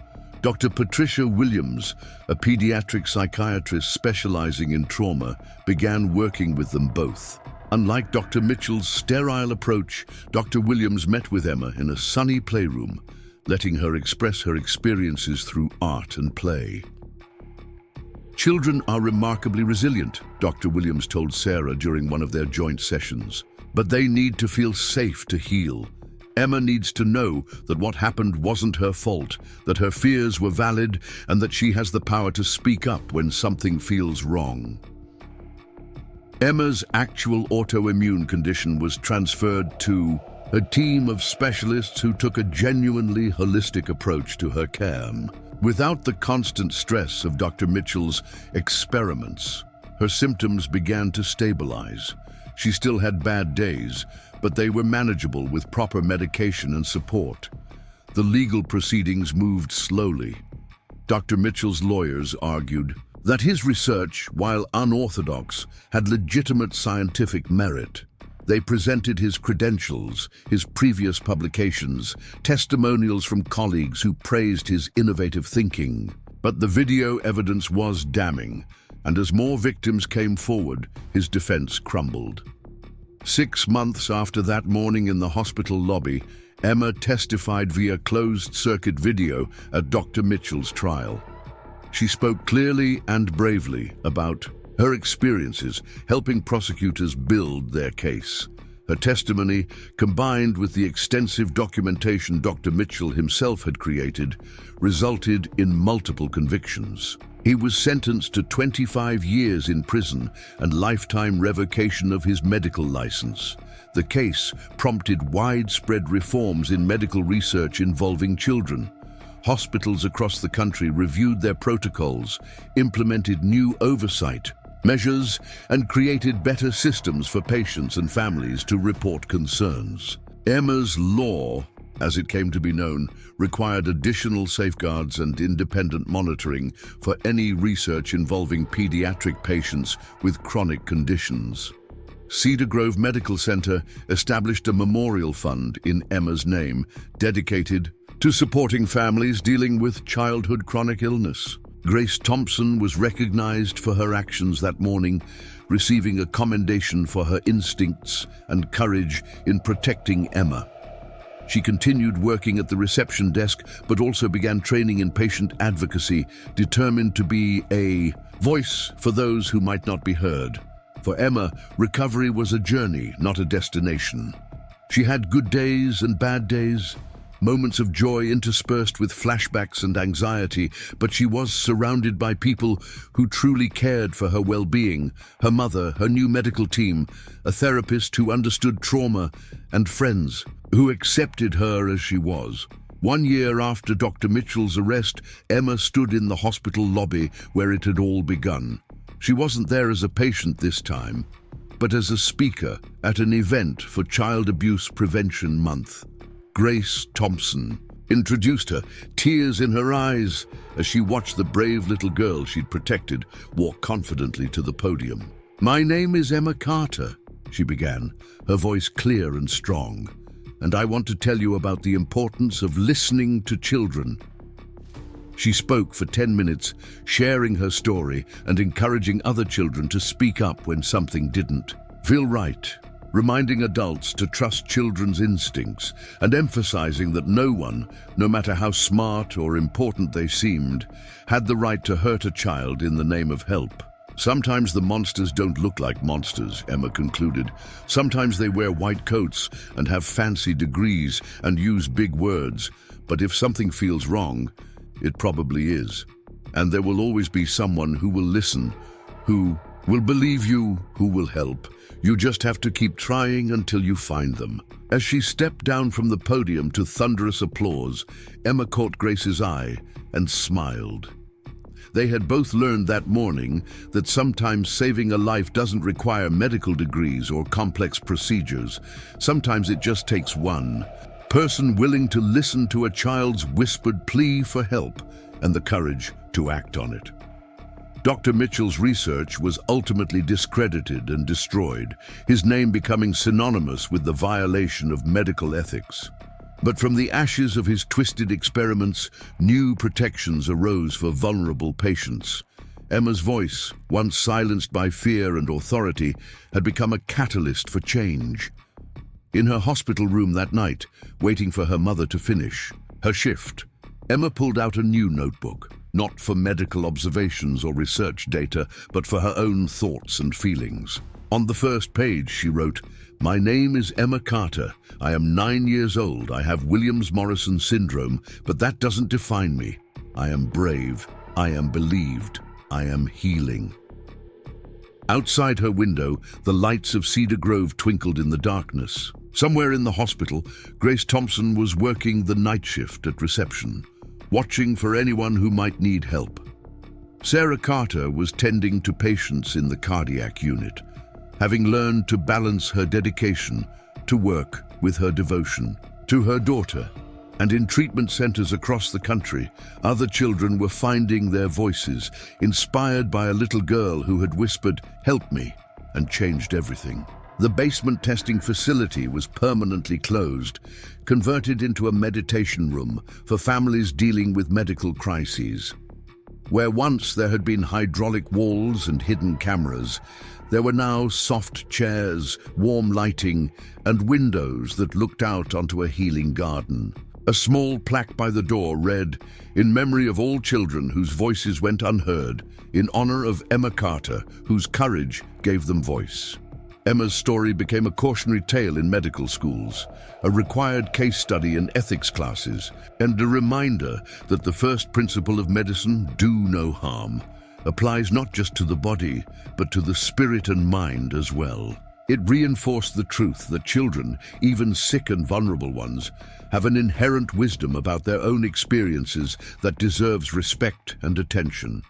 Dr. Patricia Williams, a pediatric psychiatrist specializing in trauma, began working with them both. Unlike Dr. Mitchell's sterile approach, Dr. Williams met with Emma in a sunny playroom, letting her express her experiences through art and play. Children are remarkably resilient, Dr. Williams told Sarah during one of their joint sessions, but they need to feel safe to heal. Emma needs to know that what happened wasn't her fault, that her fears were valid, and that she has the power to speak up when something feels wrong. Emma's actual autoimmune condition was transferred to a team of specialists who took a genuinely holistic approach to her care. Without the constant stress of Dr. Mitchell's experiments, her symptoms began to stabilize. She still had bad days, but they were manageable with proper medication and support. The legal proceedings moved slowly. Dr. Mitchell's lawyers argued that his research, while unorthodox, had legitimate scientific merit. They presented his credentials, his previous publications, testimonials from colleagues who praised his innovative thinking. But the video evidence was damning, and as more victims came forward, his defense crumbled. 6 months after that morning in the hospital lobby, Emma testified via closed-circuit video at Dr. Mitchell's trial. She spoke clearly and bravely about her experiences helping prosecutors build their case. Her testimony, combined with the extensive documentation Dr. Mitchell himself had created, resulted in multiple convictions. He was sentenced to 25 years in prison and lifetime revocation of his medical license. The case prompted widespread reforms in medical research involving children. Hospitals across the country reviewed their protocols, implemented new oversight measures, and created better systems for patients and families to report concerns. Emma's law, as it came to be known, required additional safeguards and independent monitoring for any research involving pediatric patients with chronic conditions. Cedar Grove Medical Center established a memorial fund in Emma's name, dedicated to supporting families dealing with childhood chronic illness. Grace Thompson was recognized for her actions that morning, receiving a commendation for her instincts and courage in protecting Emma. She continued working at the reception desk, but also began training in patient advocacy, determined to be a voice for those who might not be heard. For Emma, recovery was a journey, not a destination. She had good days and bad days, moments of joy interspersed with flashbacks and anxiety, but she was surrounded by people who truly cared for her well-being, her mother, her new medical team, a therapist who understood trauma, and friends who accepted her as she was. 1 year after Dr. Mitchell's arrest, Emma stood in the hospital lobby where it had all begun. She wasn't there as a patient this time, but as a speaker at an event for Child Abuse Prevention Month. Grace Thompson introduced her, tears in her eyes, as she watched the brave little girl she'd protected walk confidently to the podium. "My name is Emma Carter," she began, her voice clear and strong, "and I want to tell you about the importance of listening to children." She spoke for 10 minutes, sharing her story and encouraging other children to speak up when something didn't feel right, reminding adults to trust children's instincts and emphasizing that no one, no matter how smart or important they seemed, had the right to hurt a child in the name of help. "Sometimes the monsters don't look like monsters," Emma concluded. "Sometimes they wear white coats and have fancy degrees and use big words. But if something feels wrong, it probably is. And there will always be someone who will listen, who will believe you, who will help. You just have to keep trying until you find them." As she stepped down from the podium to thunderous applause, Emma caught Grace's eye and smiled. They had both learned that morning that sometimes saving a life doesn't require medical degrees or complex procedures. Sometimes it just takes one person willing to listen to a child's whispered plea for help and the courage to act on it. Dr. Mitchell's research was ultimately discredited and destroyed, his name becoming synonymous with the violation of medical ethics. But from the ashes of his twisted experiments, new protections arose for vulnerable patients. Emma's voice, once silenced by fear and authority, had become a catalyst for change. In her hospital room that night, waiting for her mother to finish her shift, Emma pulled out a new notebook, not for medical observations or research data, but for her own thoughts and feelings. On the first page, she wrote, "My name is Emma Carter. I am 9 years old. I have Williams-Morrison syndrome, but that doesn't define me. I am brave. I am believed. I am healing." Outside her window, the lights of Cedar Grove twinkled in the darkness. Somewhere in the hospital, Grace Thompson was working the night shift at reception, watching for anyone who might need help. Sarah Carter was tending to patients in the cardiac unit, having learned to balance her dedication to work with her devotion to her daughter. And in treatment centers across the country, other children were finding their voices, inspired by a little girl who had whispered, "Help me," and changed everything. The basement testing facility was permanently closed, converted into a meditation room for families dealing with medical crises. Where once there had been hydraulic walls and hidden cameras, there were now soft chairs, warm lighting, and windows that looked out onto a healing garden. A small plaque by the door read, "In memory of all children whose voices went unheard, in honor of Emma Carter, whose courage gave them voice." Emma's story became a cautionary tale in medical schools, a required case study in ethics classes, and a reminder that the first principle of medicine, "do no harm," applies not just to the body, but to the spirit and mind as well. It reinforced the truth that children, even sick and vulnerable ones, have an inherent wisdom about their own experiences that deserves respect and attention.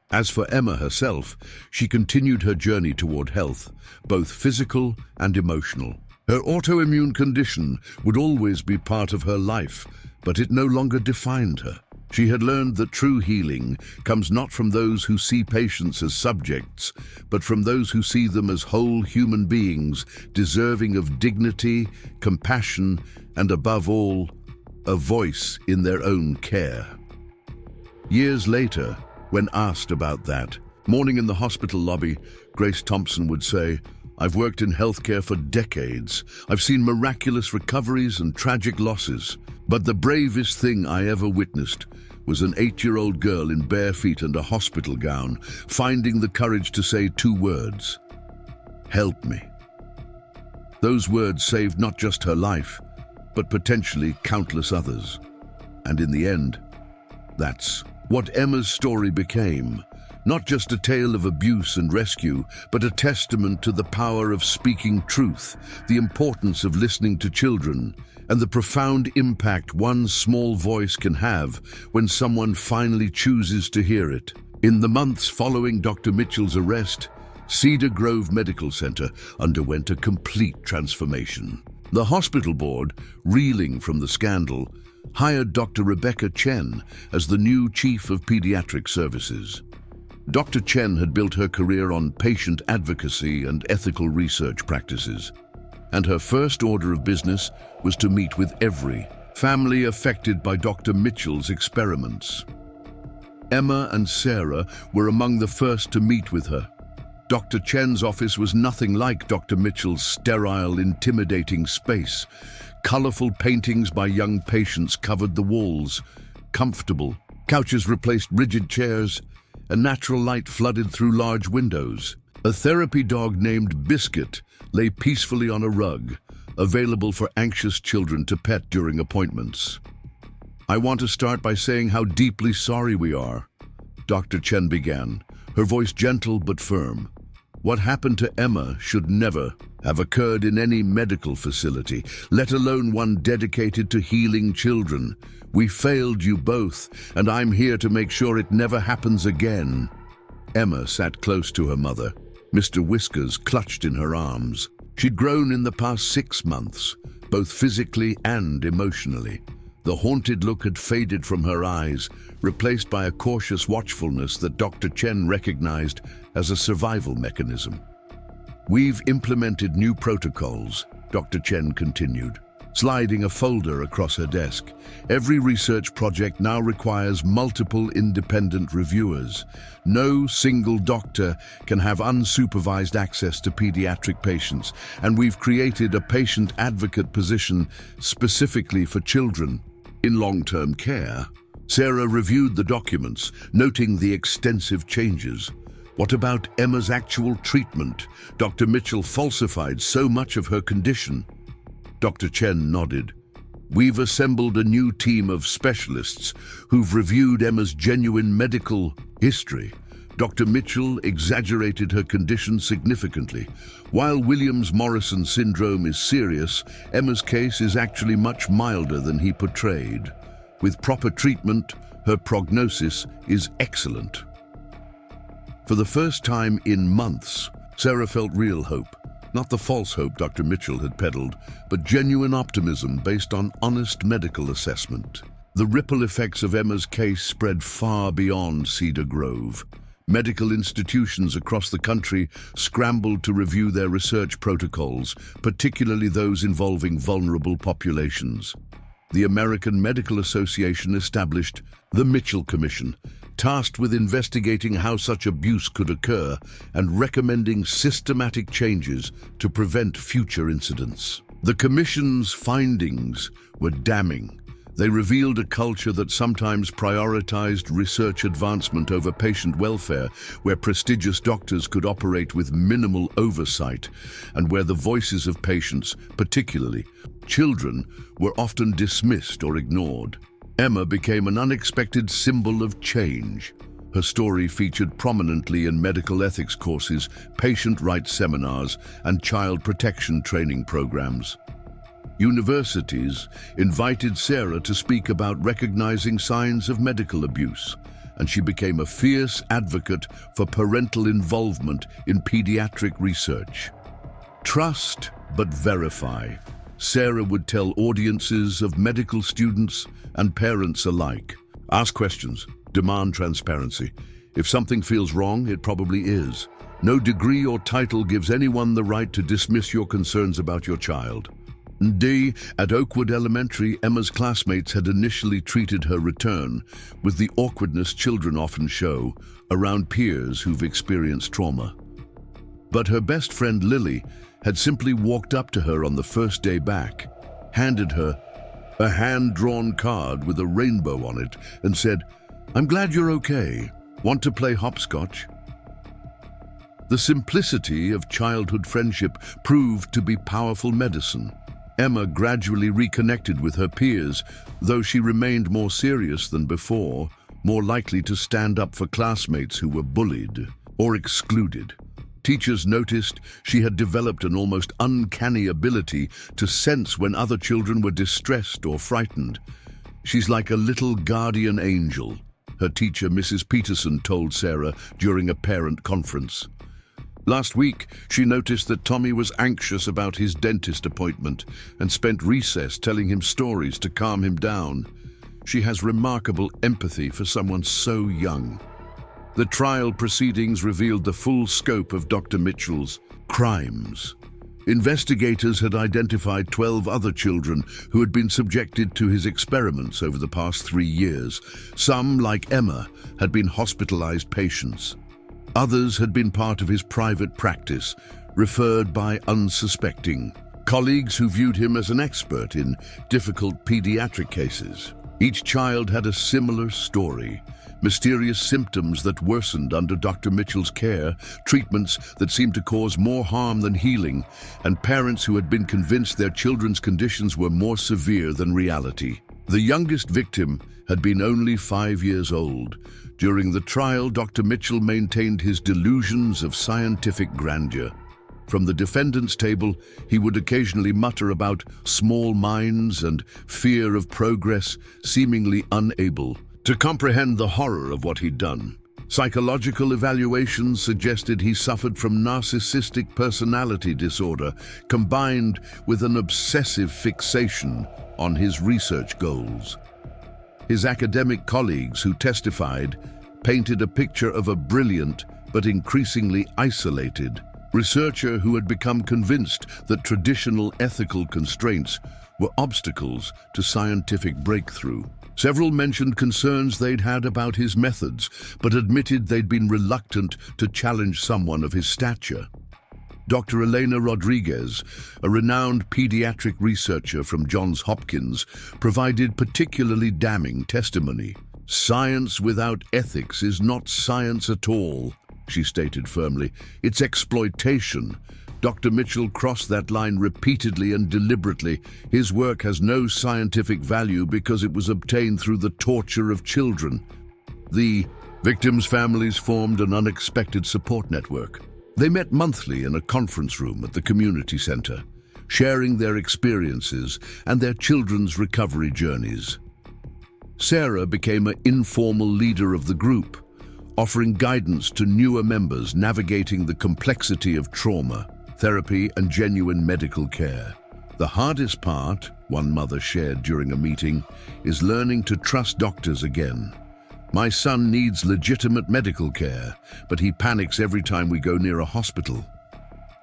As for Emma herself, she continued her journey toward health, both physical and emotional. Her autoimmune condition would always be part of her life, but it no longer defined her. She had learned that true healing comes not from those who see patients as subjects, but from those who see them as whole human beings, deserving of dignity, compassion, and above all, a voice in their own care. Years later, when asked about that morning in the hospital lobby, Grace Thompson would say, "I've worked in healthcare for decades. I've seen miraculous recoveries and tragic losses. But the bravest thing I ever witnessed was an 8-year-old girl in bare feet and a hospital gown, finding the courage to say 2 words, 'Help me.' Those words saved not just her life, but potentially countless others. And in the end, that's what Emma's story became. Not just a tale of abuse and rescue, but a testament to the power of speaking truth, the importance of listening to children, and the profound impact one small voice can have when someone finally chooses to hear it. In the months following Dr. Mitchell's arrest, Cedar Grove Medical Center underwent a complete transformation. The hospital board, reeling from the scandal, hired Dr. Rebecca Chen as the new Chief of Pediatric Services. Dr. Chen had built her career on patient advocacy and ethical research practices, and her first order of business was to meet with every family affected by Dr. Mitchell's experiments. Emma and Sarah were among the first to meet with her. Dr. Chen's office was nothing like Dr. Mitchell's sterile, intimidating space. Colorful paintings by young patients covered the walls. Comfortable couches replaced rigid chairs, and natural light flooded through large windows. A therapy dog named Biscuit lay peacefully on a rug, available for anxious children to pet during appointments. "I want to start by saying how deeply sorry we are," Dr. Chen began, her voice gentle but firm. "What happened to Emma should never have occurred in any medical facility, let alone one dedicated to healing children. We failed you both, and I'm here to make sure it never happens again." Emma sat close to her mother, Mr. Whiskers clutched in her arms. She'd grown in the past 6 months, both physically and emotionally. The haunted look had faded from her eyes, replaced by a cautious watchfulness that Dr. Chen recognized as a survival mechanism. "We've implemented new protocols," Dr. Chen continued, sliding a folder across her desk. "Every research project now requires multiple independent reviewers. No single doctor can have unsupervised access to pediatric patients, and we've created a patient advocate position specifically for children in long-term care." Sarah reviewed the documents, noting the extensive changes. "What about Emma's actual treatment? Dr. Mitchell falsified so much of her condition." Dr. Chen nodded. "We've assembled a new team of specialists who've reviewed Emma's genuine medical history. Dr. Mitchell exaggerated her condition significantly. While Williams-Morrison syndrome is serious, Emma's case is actually much milder than he portrayed. With proper treatment, her prognosis is excellent." For the first time in months, Sarah felt real hope. Not the false hope Dr. Mitchell had peddled, but genuine optimism based on honest medical assessment. The ripple effects of Emma's case spread far beyond Cedar Grove. Medical institutions across the country scrambled to review their research protocols, particularly those involving vulnerable populations. The American Medical Association established the Mitchell Commission, tasked with investigating how such abuse could occur and recommending systematic changes to prevent future incidents. The Commission's findings were damning. They revealed a culture that sometimes prioritized research advancement over patient welfare, where prestigious doctors could operate with minimal oversight, and where the voices of patients, particularly children, were often dismissed or ignored. Emma became an unexpected symbol of change. Her story featured prominently in medical ethics courses, patient rights seminars, and child protection training programs. Universities invited Sarah to speak about recognizing signs of medical abuse, and she became a fierce advocate for parental involvement in pediatric research. "Trust but verify," Sarah would tell audiences of medical students and parents alike. "Ask questions, demand transparency. If something feels wrong, it probably is. No degree or title gives anyone the right to dismiss your concerns about your child." At Oakwood Elementary, Emma's classmates had initially treated her return with the awkwardness children often show around peers who've experienced trauma. But her best friend Lily had simply walked up to her on the first day back, handed her a hand-drawn card with a rainbow on it, and said, "I'm glad you're okay. Want to play hopscotch?" The simplicity of childhood friendship proved to be powerful medicine. Emma gradually reconnected with her peers, though she remained more serious than before, more likely to stand up for classmates who were bullied or excluded. Teachers noticed she had developed an almost uncanny ability to sense when other children were distressed or frightened. "She's like a little guardian angel," her teacher, Mrs. Peterson, told Sarah during a parent conference. Last week, she noticed that Tommy was anxious about his dentist appointment and spent recess telling him stories to calm him down. She has remarkable empathy for someone so young. The trial proceedings revealed the full scope of Dr. Mitchell's crimes. Investigators had identified 12 other children who had been subjected to his experiments over the past 3 years. Some, like Emma, had been hospitalized patients. Others had been part of his private practice, referred by unsuspecting colleagues who viewed him as an expert in difficult pediatric cases. Each child had a similar story: mysterious symptoms that worsened under Dr. Mitchell's care, treatments that seemed to cause more harm than healing, and parents who had been convinced their children's conditions were more severe than reality. The youngest victim had been only 5 years old. During the trial, Dr. Mitchell maintained his delusions of scientific grandeur. From the defendant's table, he would occasionally mutter about small minds and fear of progress, seemingly unable to comprehend the horror of what he'd done. Psychological evaluations suggested he suffered from narcissistic personality disorder, combined with an obsessive fixation on his research goals. His academic colleagues who testified painted a picture of a brilliant but increasingly isolated researcher who had become convinced that traditional ethical constraints were obstacles to scientific breakthrough. Several mentioned concerns they'd had about his methods, but admitted they'd been reluctant to challenge someone of his stature. Dr. Elena Rodriguez, a renowned pediatric researcher from Johns Hopkins, provided particularly damning testimony. "Science without ethics is not science at all," she stated firmly. "It's exploitation." Dr. Mitchell crossed that line repeatedly and deliberately. His work has no scientific value because it was obtained through the torture of children. The victims' families formed an unexpected support network. They met monthly in a conference room at the community center, sharing their experiences and their children's recovery journeys. Sarah became an informal leader of the group, offering guidance to newer members navigating the complexity of trauma, therapy, and genuine medical care. "The hardest part," one mother shared during a meeting, "is learning to trust doctors again. My son needs legitimate medical care, but he panics every time we go near a hospital."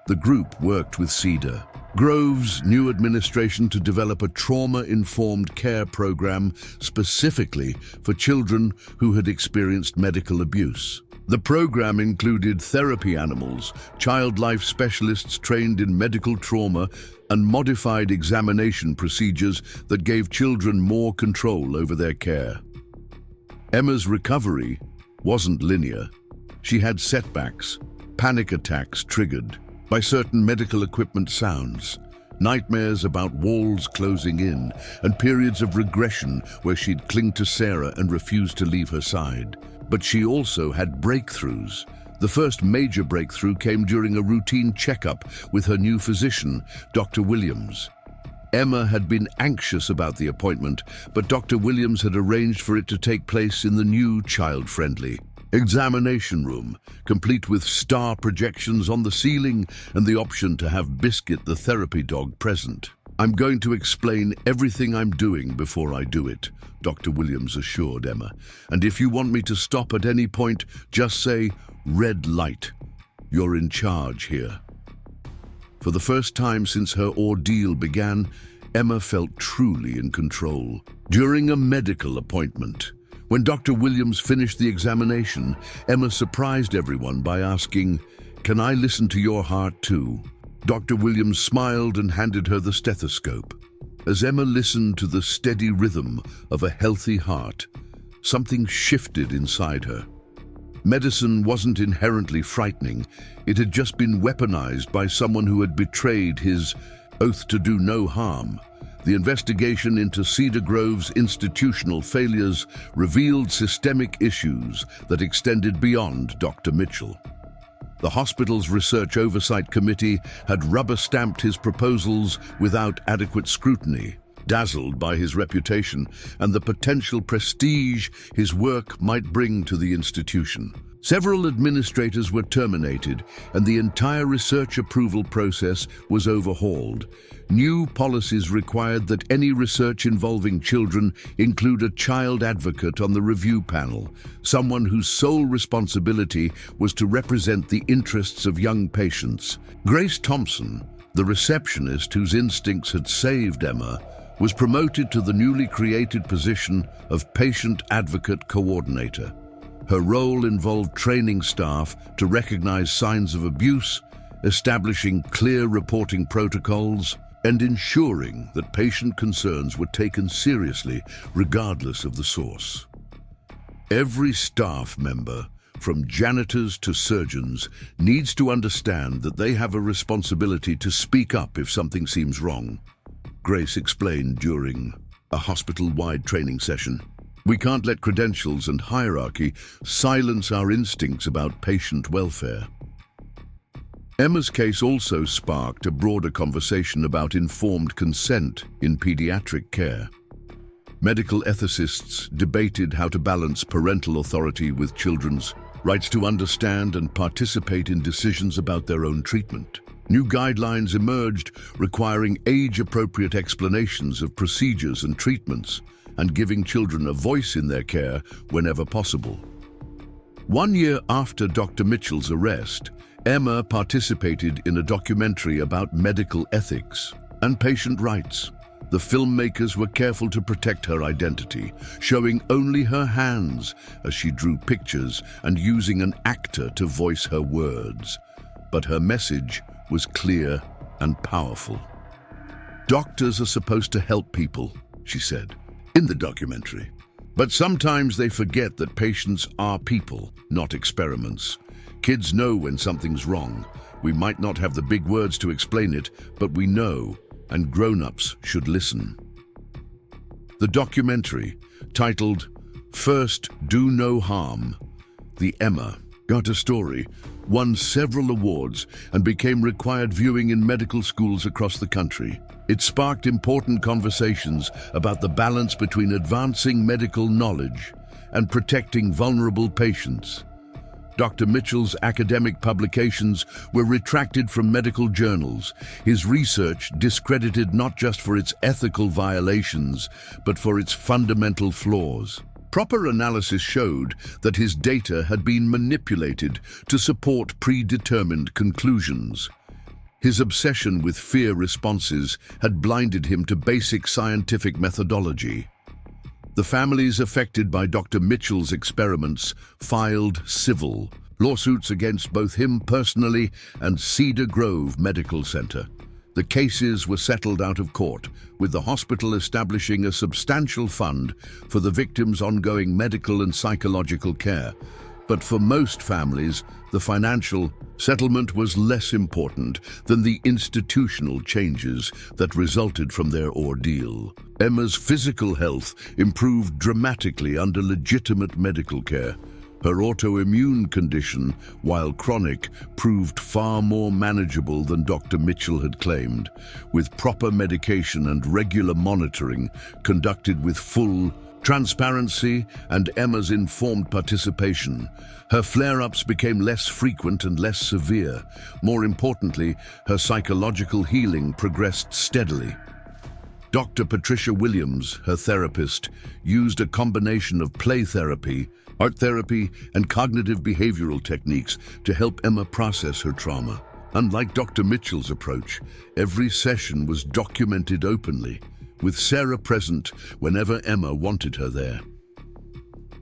The group worked with Cedar Grove's new administration to develop a trauma-informed care program specifically for children who had experienced medical abuse. The program included therapy animals, child life specialists trained in medical trauma, and modified examination procedures that gave children more control over their care. Emma's recovery wasn't linear. She had setbacks, panic attacks triggered by certain medical equipment sounds, nightmares about walls closing in, and periods of regression where she'd cling to Sarah and refuse to leave her side. But she also had breakthroughs. The first major breakthrough came during a routine checkup with her new physician, Dr. Williams. Emma had been anxious about the appointment, but Dr. Williams had arranged for it to take place in the new child-friendly examination room, complete with star projections on the ceiling and the option to have Biscuit the therapy dog present. "I'm going to explain everything I'm doing before I do it," Dr. Williams assured Emma. "And if you want me to stop at any point, just say, 'Red light.' You're in charge here." For the first time since her ordeal began, Emma felt truly in control. During a medical appointment, when Dr. Williams finished the examination, Emma surprised everyone by asking, "Can I listen to your heart too?" Dr. Williams smiled and handed her the stethoscope. As Emma listened to the steady rhythm of a healthy heart, something shifted inside her. Medicine wasn't inherently frightening. It had just been weaponized by someone who had betrayed his oath to do no harm. The investigation into Cedar Grove's institutional failures revealed systemic issues that extended beyond Dr. Mitchell. The hospital's Research Oversight Committee had rubber-stamped his proposals without adequate scrutiny, dazzled by his reputation and the potential prestige his work might bring to the institution. Several administrators were terminated, and the entire research approval process was overhauled. New policies required that any research involving children include a child advocate on the review panel, someone whose sole responsibility was to represent the interests of young patients. Grace Thompson, the receptionist whose instincts had saved Emma, was promoted to the newly created position of Patient Advocate Coordinator. Her role involved training staff to recognize signs of abuse, establishing clear reporting protocols, and ensuring that patient concerns were taken seriously regardless of the source. Every staff member, from janitors to surgeons, needs to understand that they have a responsibility to speak up if something seems wrong, Grace explained during a hospital-wide training session. We can't let credentials and hierarchy silence our instincts about patient welfare. Emma's case also sparked a broader conversation about informed consent in pediatric care. Medical ethicists debated how to balance parental authority with children's rights to understand and participate in decisions about their own treatment. New guidelines emerged requiring age-appropriate explanations of procedures and treatments, and giving children a voice in their care whenever possible. 1 year after Dr. Mitchell's arrest, Emma participated in a documentary about medical ethics and patient rights. The filmmakers were careful to protect her identity, showing only her hands as she drew pictures and using an actor to voice her words. But her message was clear and powerful. "Doctors are supposed to help people," she said in the documentary. "But sometimes they forget that patients are people, not experiments. Kids know when something's wrong. We might not have the big words to explain it, but we know, and grown-ups should listen." The documentary, titled "First, Do No Harm," The Emma Got a Story, won several awards and became required viewing in medical schools across the country. It sparked important conversations about the balance between advancing medical knowledge and protecting vulnerable patients. Dr. Mitchell's academic publications were retracted from medical journals, his research discredited not just for its ethical violations, but for its fundamental flaws. Proper analysis showed that his data had been manipulated to support predetermined conclusions. His obsession with fear responses had blinded him to basic scientific methodology. The families affected by Dr. Mitchell's experiments filed civil lawsuits against both him personally and Cedar Grove Medical Center. The cases were settled out of court, with the hospital establishing a substantial fund for the victims' ongoing medical and psychological care. But for most families, the financial settlement was less important than the institutional changes that resulted from their ordeal. Emma's physical health improved dramatically under legitimate medical care. Her autoimmune condition, while chronic, proved far more manageable than Dr. Mitchell had claimed, with proper medication and regular monitoring conducted with full transparency and Emma's informed participation. Her flare-ups became less frequent and less severe. More importantly, her psychological healing progressed steadily. Dr. Patricia Williams, her therapist, used a combination of play therapy, art therapy, and cognitive behavioral techniques to help Emma process her trauma. Unlike Dr. Mitchell's approach, every session was documented openly, with Sarah present whenever Emma wanted her there.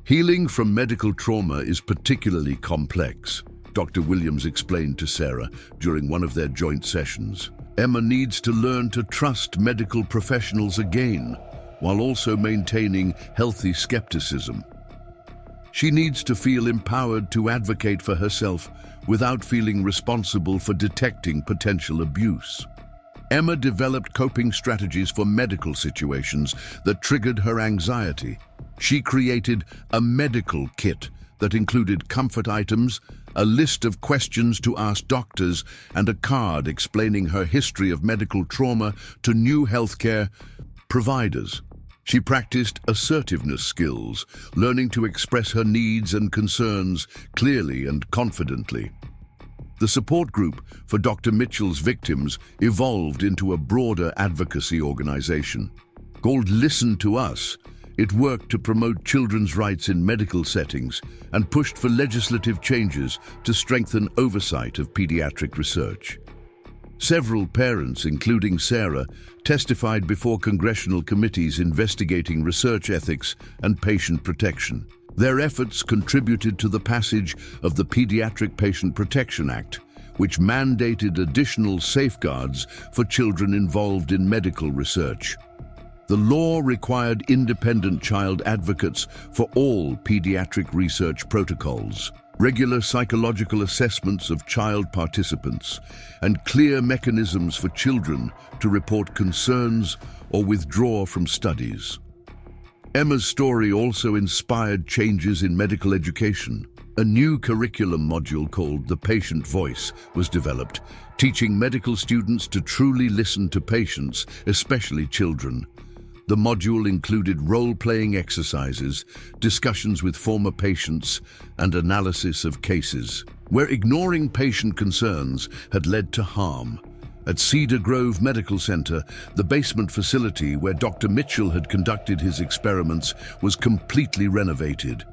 Healing from medical trauma is particularly complex, Dr. Williams explained to Sarah during one of their joint sessions. Emma needs to learn to trust medical professionals again, while also maintaining healthy skepticism. She needs to feel empowered to advocate for herself without feeling responsible for detecting potential abuse. Emma developed coping strategies for medical situations that triggered her anxiety. She created a medical kit that included comfort items, a list of questions to ask doctors, and a card explaining her history of medical trauma to new healthcare providers. She practiced assertiveness skills, learning to express her needs and concerns clearly and confidently. The support group for Dr. Mitchell's victims evolved into a broader advocacy organization. Called Listen to Us, it worked to promote children's rights in medical settings and pushed for legislative changes to strengthen oversight of pediatric research. Several parents, including Sarah, testified before congressional committees investigating research ethics and patient protection. Their efforts contributed to the passage of the Pediatric Patient Protection Act, which mandated additional safeguards for children involved in medical research. The law required independent child advocates for all pediatric research protocols, regular psychological assessments of child participants, and clear mechanisms for children to report concerns or withdraw from studies. Emma's story also inspired changes in medical education. A new curriculum module called The Patient Voice was developed, teaching medical students to truly listen to patients, especially children. The module included role-playing exercises, discussions with former patients, and analysis of cases where ignoring patient concerns had led to harm. At Cedar Grove Medical Center, the basement facility where Dr. Mitchell had conducted his experiments was completely renovated.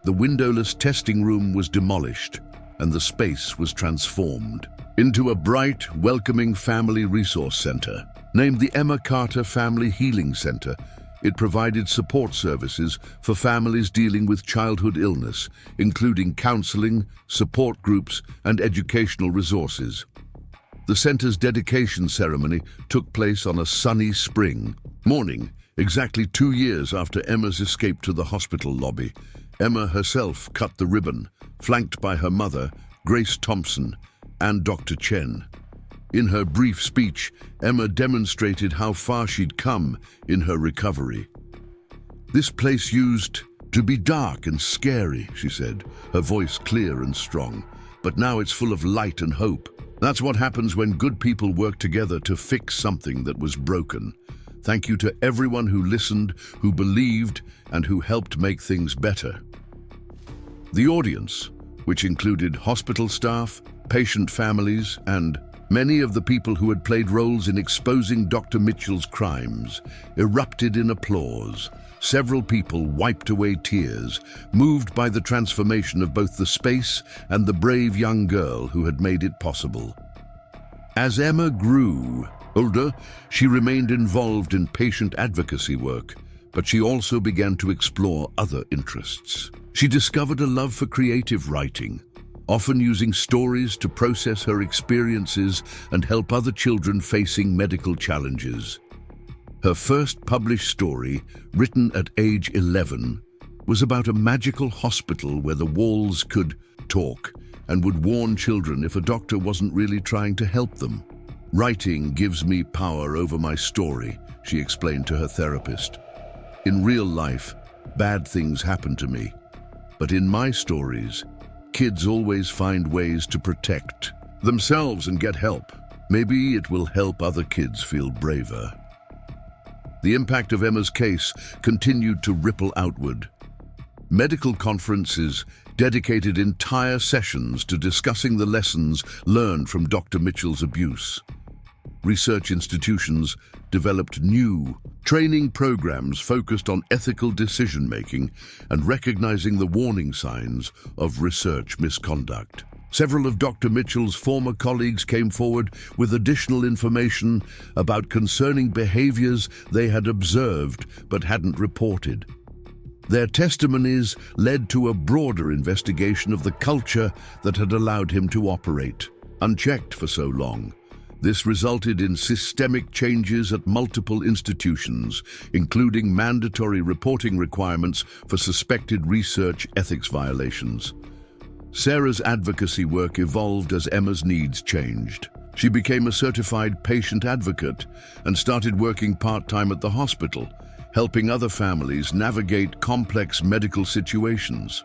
The windowless testing room was demolished, and the space was transformed into a bright, welcoming family resource center. Named the Emma Carter Family Healing Center, it provided support services for families dealing with childhood illness, including counseling, support groups, and educational resources. The center's dedication ceremony took place on a sunny spring morning, exactly 2 years after Emma's escape to the hospital lobby. Emma herself cut the ribbon, flanked by her mother, Grace Thompson, and Dr. Chen. In her brief speech, Emma demonstrated how far she'd come in her recovery. "This place used to be dark and scary," she said, her voice clear and strong. "But now it's full of light and hope. That's what happens when good people work together to fix something that was broken. Thank you to everyone who listened, who believed, and who helped make things better." The audience, which included hospital staff, patient families, and many of the people who had played roles in exposing Dr. Mitchell's crimes, erupted in applause. Several people wiped away tears, moved by the transformation of both the space and the brave young girl who had made it possible. As Emma grew older, she remained involved in patient advocacy work, but she also began to explore other interests. She discovered a love for creative writing, often using stories to process her experiences and help other children facing medical challenges. Her first published story, written at age 11, was about a magical hospital where the walls could talk and would warn children if a doctor wasn't really trying to help them. "Writing gives me power over my story," she explained to her therapist. "In real life, bad things happen to me. But in my stories, kids always find ways to protect themselves and get help. Maybe it will help other kids feel braver." The impact of Emma's case continued to ripple outward. Medical conferences dedicated entire sessions to discussing the lessons learned from Dr. Mitchell's abuse. Research institutions developed new training programs focused on ethical decision-making and recognizing the warning signs of research misconduct. Several of Dr. Mitchell's former colleagues came forward with additional information about concerning behaviors they had observed but hadn't reported. Their testimonies led to a broader investigation of the culture that had allowed him to operate unchecked for so long. This resulted in systemic changes at multiple institutions, including mandatory reporting requirements for suspected research ethics violations. Sarah's advocacy work evolved as Emma's needs changed. She became a certified patient advocate and started working part-time at the hospital, helping other families navigate complex medical situations.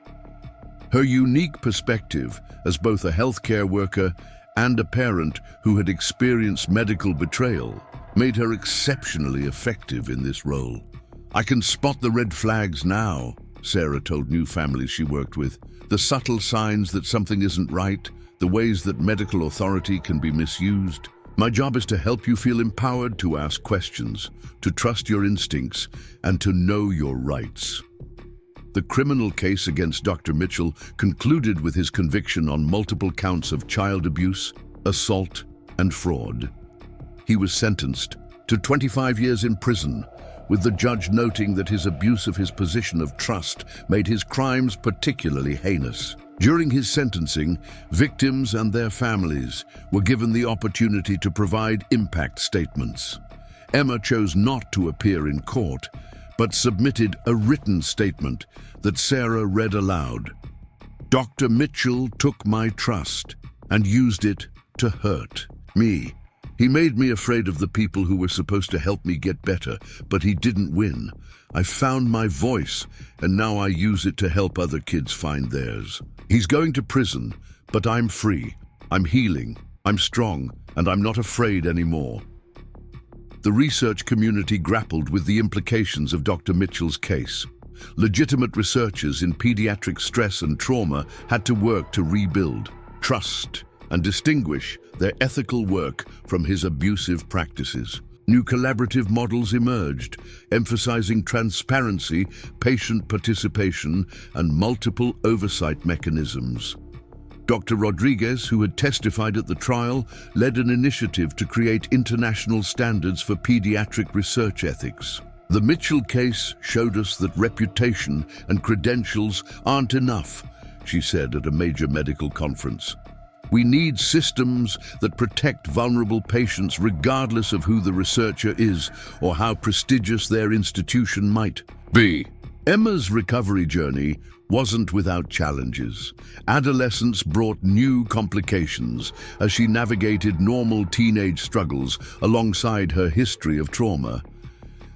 Her unique perspective as both a healthcare worker and a parent who had experienced medical betrayal made her exceptionally effective in this role. "I can spot the red flags now," Sarah told new families she worked with. "The subtle signs that something isn't right, the ways that medical authority can be misused. My job is to help you feel empowered to ask questions, to trust your instincts, and to know your rights." The criminal case against Dr. Mitchell concluded with his conviction on multiple counts of child abuse, assault, and fraud. He was sentenced to 25 years in prison, with the judge noting that his abuse of his position of trust made his crimes particularly heinous. During his sentencing, victims and their families were given the opportunity to provide impact statements. Emma chose not to appear in court, but submitted a written statement that Sarah read aloud. "Dr. Mitchell took my trust and used it to hurt me. He made me afraid of the people who were supposed to help me get better, but he didn't win. I found my voice, and now I use it to help other kids find theirs. He's going to prison, but I'm free. I'm healing, I'm strong, and I'm not afraid anymore." The research community grappled with the implications of Dr. Mitchell's case. Legitimate researchers in pediatric stress and trauma had to work to rebuild trust and distinguish their ethical work from his abusive practices. New collaborative models emerged, emphasizing transparency, patient participation, and multiple oversight mechanisms. Dr. Rodriguez, who had testified at the trial, led an initiative to create international standards for pediatric research ethics. "The Mitchell case showed us that reputation and credentials aren't enough," she said at a major medical conference. "We need systems that protect vulnerable patients regardless of who the researcher is or how prestigious their institution might be." Emma's recovery journey wasn't without challenges. Adolescence brought new complications as she navigated normal teenage struggles alongside her history of trauma.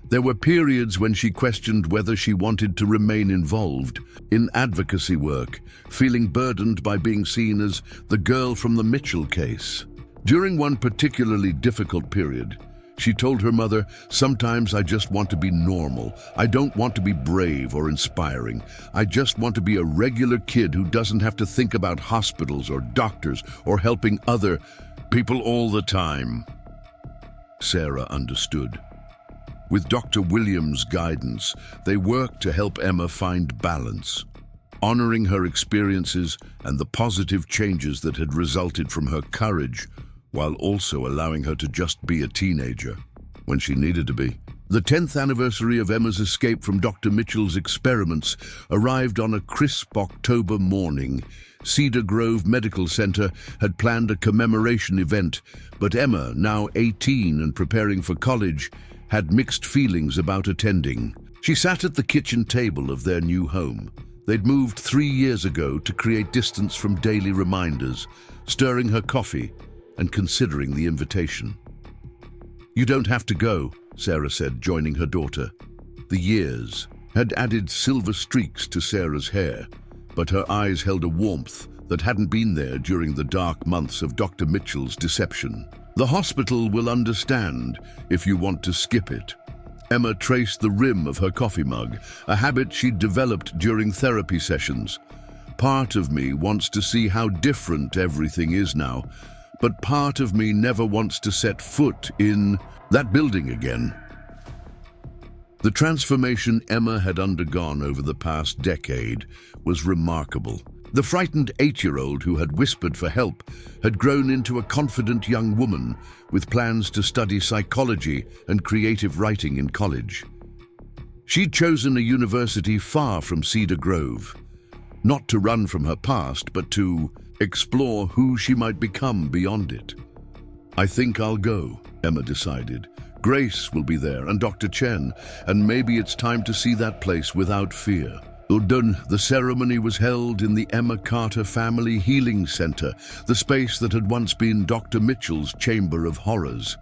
There were periods when she questioned whether she wanted to remain involved in advocacy work, feeling burdened by being seen as the girl from the Mitchell case. During one particularly difficult period, she told her mother, "Sometimes I just want to be normal. I don't want to be brave or inspiring. I just want to be a regular kid who doesn't have to think about hospitals or doctors or helping other people all the time." Sarah understood. With Dr. Williams' guidance, they worked to help Emma find balance, honoring her experiences and the positive changes that had resulted from her courage, while also allowing her to just be a teenager when she needed to be. The 10th anniversary of Emma's escape from Dr. Mitchell's experiments arrived on a crisp October morning. Cedar Grove Medical Center had planned a commemoration event, but Emma, now 18 and preparing for college, had mixed feelings about attending. She sat at the kitchen table of their new home. They'd moved 3 years ago to create distance from daily reminders, stirring her coffee and considering the invitation. "You don't have to go," Sarah said, joining her daughter. The years had added silver streaks to Sarah's hair, but her eyes held a warmth that hadn't been there during the dark months of Dr. Mitchell's deception. "The hospital will understand if you want to skip it." Emma traced the rim of her coffee mug, a habit she'd developed during therapy sessions. "Part of me wants to see how different everything is now, but part of me never wants to set foot in that building again." The transformation Emma had undergone over the past decade was remarkable. The frightened 8-year-old who had whispered for help had grown into a confident young woman with plans to study psychology and creative writing in college. She'd chosen a university far from Cedar Grove, not to run from her past, but to explore who she might become beyond it. "I think I'll go," Emma decided. "Grace will be there and Dr. Chen, and maybe it's time to see that place without fear." The ceremony was held in the Emma Carter Family Healing Center, the space that had once been Dr. Mitchell's chamber of horrors.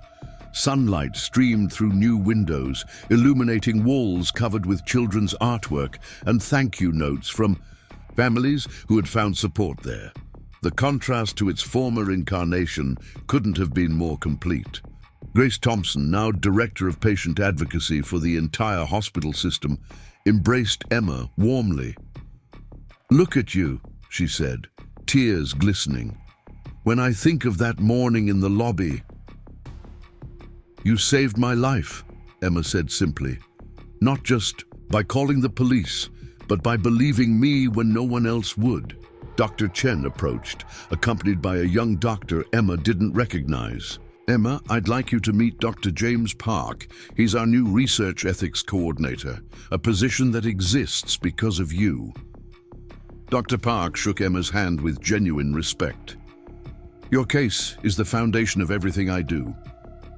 Sunlight streamed through new windows, illuminating walls covered with children's artwork and thank you notes from families who had found support there. The contrast to its former incarnation couldn't have been more complete. Grace Thompson, now Director of Patient Advocacy for the entire hospital system, embraced Emma warmly. "Look at you," she said, tears glistening. "When I think of that morning in the lobby..." "You saved my life," Emma said simply. "Not just by calling the police, but by believing me when no one else would." Dr. Chen approached, accompanied by a young doctor Emma didn't recognize. "Emma, I'd like you to meet Dr. James Park. He's our new research ethics coordinator, a position that exists because of you." Dr. Park shook Emma's hand with genuine respect. "Your case is the foundation of everything I do.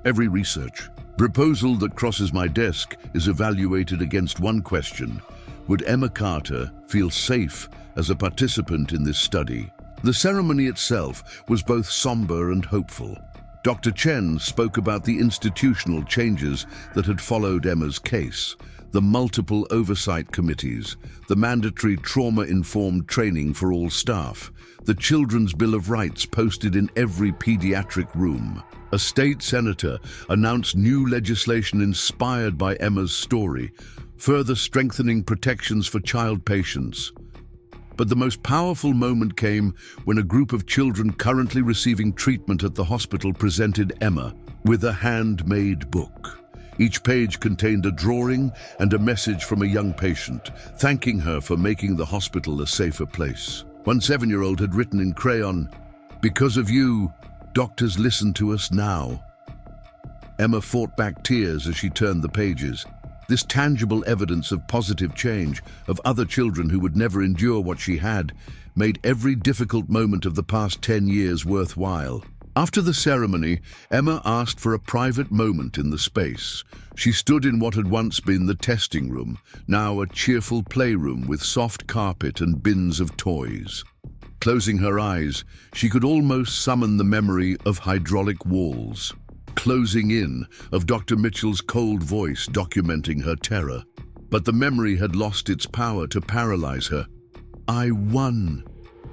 Every research proposal that crosses my desk is evaluated against one question: would Emma Carter feel safe as a participant in this study? The ceremony itself was both somber and hopeful. Dr. Chen spoke about the institutional changes that had followed Emma's case, the multiple oversight committees, the mandatory trauma-informed training for all staff, the Children's Bill of Rights posted in every pediatric room. A state senator announced new legislation inspired by Emma's story, further strengthening protections for child patients. But the most powerful moment came when a group of children currently receiving treatment at the hospital presented Emma with a handmade book. Each page contained a drawing and a message from a young patient, thanking her for making the hospital a safer place. One 7-year-old had written in crayon, "Because of you, doctors listen to us now." Emma fought back tears as she turned the pages. This tangible evidence of positive change, of other children who would never endure what she had, made every difficult moment of the past 10 years worthwhile. After the ceremony, Emma asked for a private moment in the space. She stood in what had once been the testing room, now a cheerful playroom with soft carpet and bins of toys. Closing her eyes, she could almost summon the memory of hydraulic walls, closing in, of Dr. Mitchell's cold voice documenting her terror. But the memory had lost its power to paralyze her. "I won,"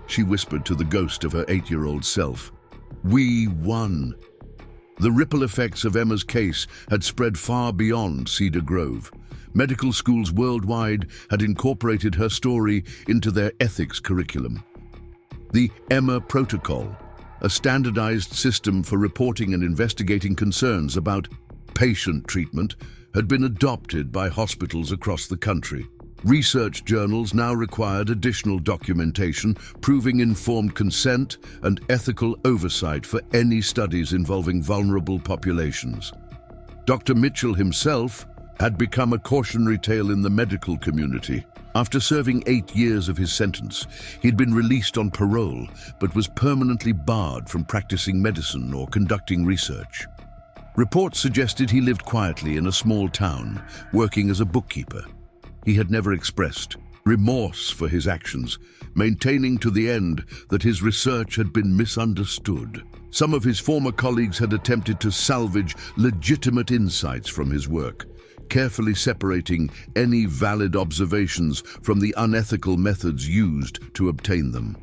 she whispered to the ghost of her 8-year-old self. "We won." The ripple effects of Emma's case had spread far beyond Cedar Grove. Medical schools worldwide had incorporated her story into their ethics curriculum. The Emma Protocol, a standardized system for reporting and investigating concerns about patient treatment, had been adopted by hospitals across the country. Research journals now required additional documentation proving informed consent and ethical oversight for any studies involving vulnerable populations. Dr. Mitchell himself had become a cautionary tale in the medical community. After serving 8 years of his sentence, he'd been released on parole, but was permanently barred from practicing medicine or conducting research. Reports suggested he lived quietly in a small town, working as a bookkeeper. He had never expressed remorse for his actions, maintaining to the end that his research had been misunderstood. Some of his former colleagues had attempted to salvage legitimate insights from his work, carefully separating any valid observations from the unethical methods used to obtain them.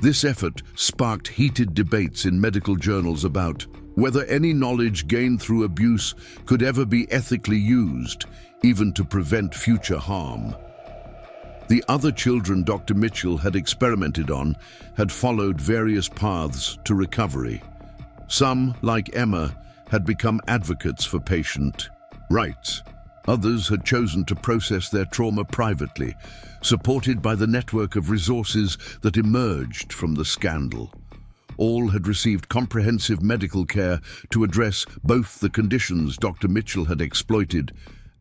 This effort sparked heated debates in medical journals about whether any knowledge gained through abuse could ever be ethically used, even to prevent future harm. The other children Dr. Mitchell had experimented on had followed various paths to recovery. Some, like Emma, had become advocates for patient rights. Others had chosen to process their trauma privately, supported by the network of resources that emerged from the scandal. All had received comprehensive medical care to address both the conditions Dr. Mitchell had exploited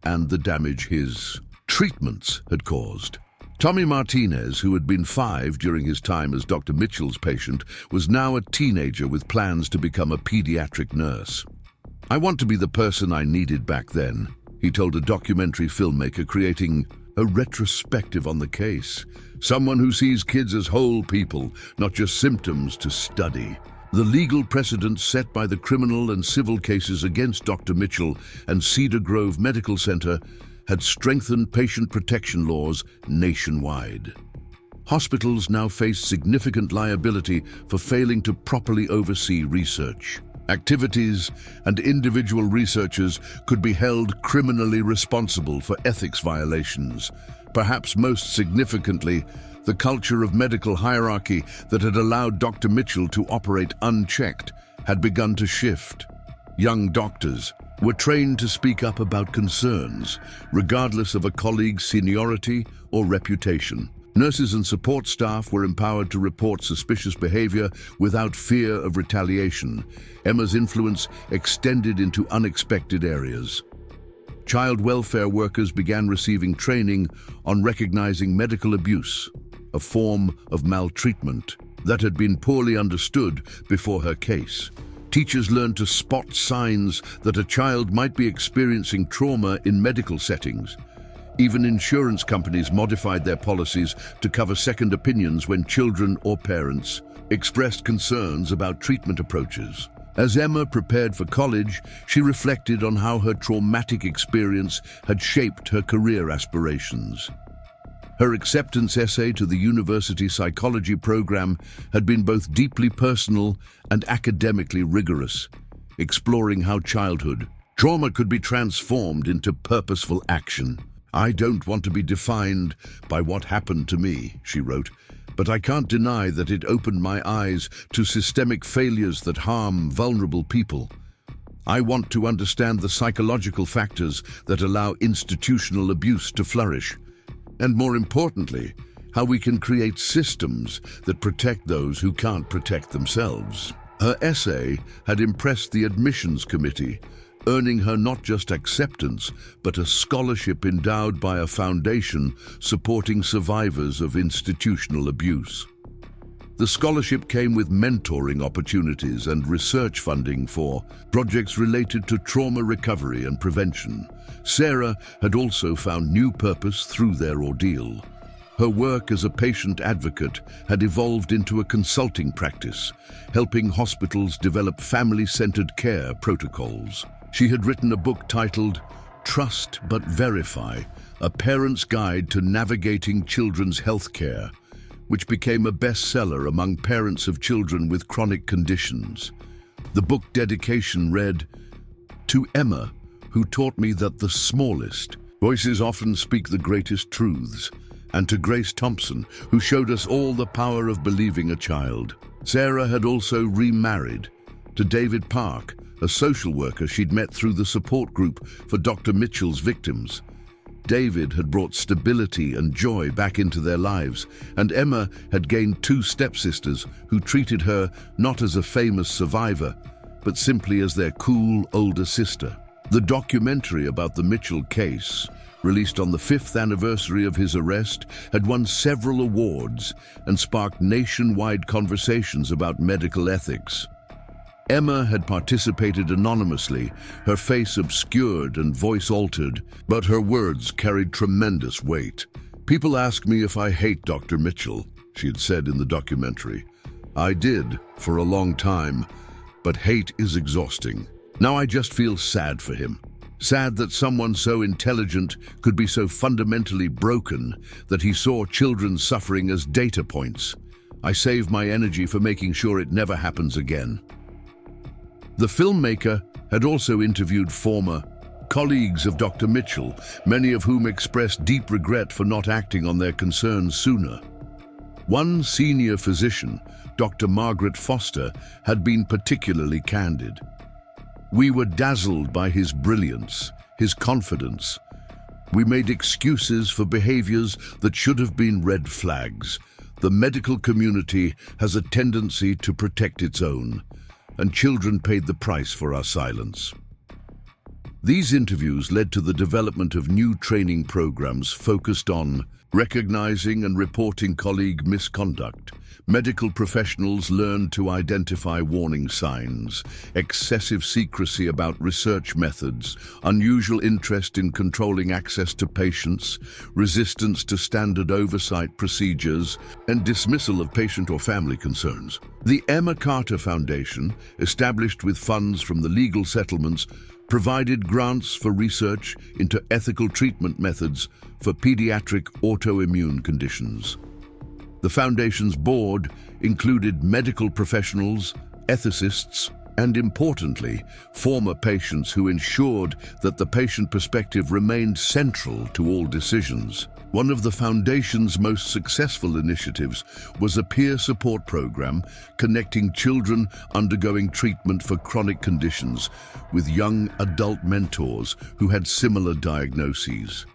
and the damage his treatments had caused. Tommy Martinez, who had been 5 during his time as Dr. Mitchell's patient, was now a teenager with plans to become a pediatric nurse. "I want to be the person I needed back then," he told a documentary filmmaker creating a retrospective on the case. Someone who sees kids as whole people, not just symptoms to study. The legal precedents set by the criminal and civil cases against Dr. Mitchell and Cedar Grove Medical Center had strengthened patient protection laws nationwide. Hospitals now face significant liability for failing to properly oversee research. Activities and individual researchers could be held criminally responsible for ethics violations. Perhaps most significantly, the culture of medical hierarchy that had allowed Dr. Mitchell to operate unchecked had begun to shift. Young doctors were trained to speak up about concerns, regardless of a colleague's seniority or reputation. Nurses and support staff were empowered to report suspicious behavior without fear of retaliation. Emma's influence extended into unexpected areas. Child welfare workers began receiving training on recognizing medical abuse, a form of maltreatment that had been poorly understood before her case. Teachers learned to spot signs that a child might be experiencing trauma in medical settings. Even insurance companies modified their policies to cover second opinions when children or parents expressed concerns about treatment approaches. As Emma prepared for college, she reflected on how her traumatic experience had shaped her career aspirations. Her acceptance essay to the university psychology program had been both deeply personal and academically rigorous, exploring how childhood trauma could be transformed into purposeful action. "I don't want to be defined by what happened to me," she wrote, "but I can't deny that it opened my eyes to systemic failures that harm vulnerable people. I want to understand the psychological factors that allow institutional abuse to flourish, and more importantly, how we can create systems that protect those who can't protect themselves." Her essay had impressed the admissions committee, earning her not just acceptance, but a scholarship endowed by a foundation supporting survivors of institutional abuse. The scholarship came with mentoring opportunities and research funding for projects related to trauma recovery and prevention. Sarah had also found new purpose through their ordeal. Her work as a patient advocate had evolved into a consulting practice, helping hospitals develop family-centered care protocols. She had written a book titled Trust But Verify, A Parent's Guide to Navigating Children's Health Care, which became a bestseller among parents of children with chronic conditions. The book dedication read, "To Emma, who taught me that the smallest voices often speak the greatest truths, and to Grace Thompson, who showed us all the power of believing a child." Sarah had also remarried to David Park, a social worker she'd met through the support group for Dr. Mitchell's victims. David had brought stability and joy back into their lives, and Emma had gained two stepsisters who treated her not as a famous survivor, but simply as their cool older sister. The documentary about the Mitchell case, released on the 5th anniversary of his arrest, had won several awards and sparked nationwide conversations about medical ethics. Emma had participated anonymously, her face obscured and voice altered, but her words carried tremendous weight. "People ask me if I hate Dr. Mitchell," she had said in the documentary. "I did, for a long time, but hate is exhausting. Now I just feel sad for him. Sad that someone so intelligent could be so fundamentally broken that he saw children suffering as data points. I save my energy for making sure it never happens again." The filmmaker had also interviewed former colleagues of Dr. Mitchell, many of whom expressed deep regret for not acting on their concerns sooner. One senior physician, Dr. Margaret Foster, had been particularly candid. "We were dazzled by his brilliance, his confidence. We made excuses for behaviors that should have been red flags. The medical community has a tendency to protect its own, and children paid the price for our silence." These interviews led to the development of new training programs focused on recognizing and reporting colleague misconduct. Medical professionals learned to identify warning signs, excessive secrecy about research methods, unusual interest in controlling access to patients, resistance to standard oversight procedures, and dismissal of patient or family concerns. The Emma Carter Foundation, established with funds from the legal settlements, provided grants for research into ethical treatment methods for pediatric autoimmune conditions. The Foundation's board included medical professionals, ethicists, and importantly, former patients who ensured that the patient perspective remained central to all decisions. One of the Foundation's most successful initiatives was a peer support program connecting children undergoing treatment for chronic conditions with young adult mentors who had similar diagnoses.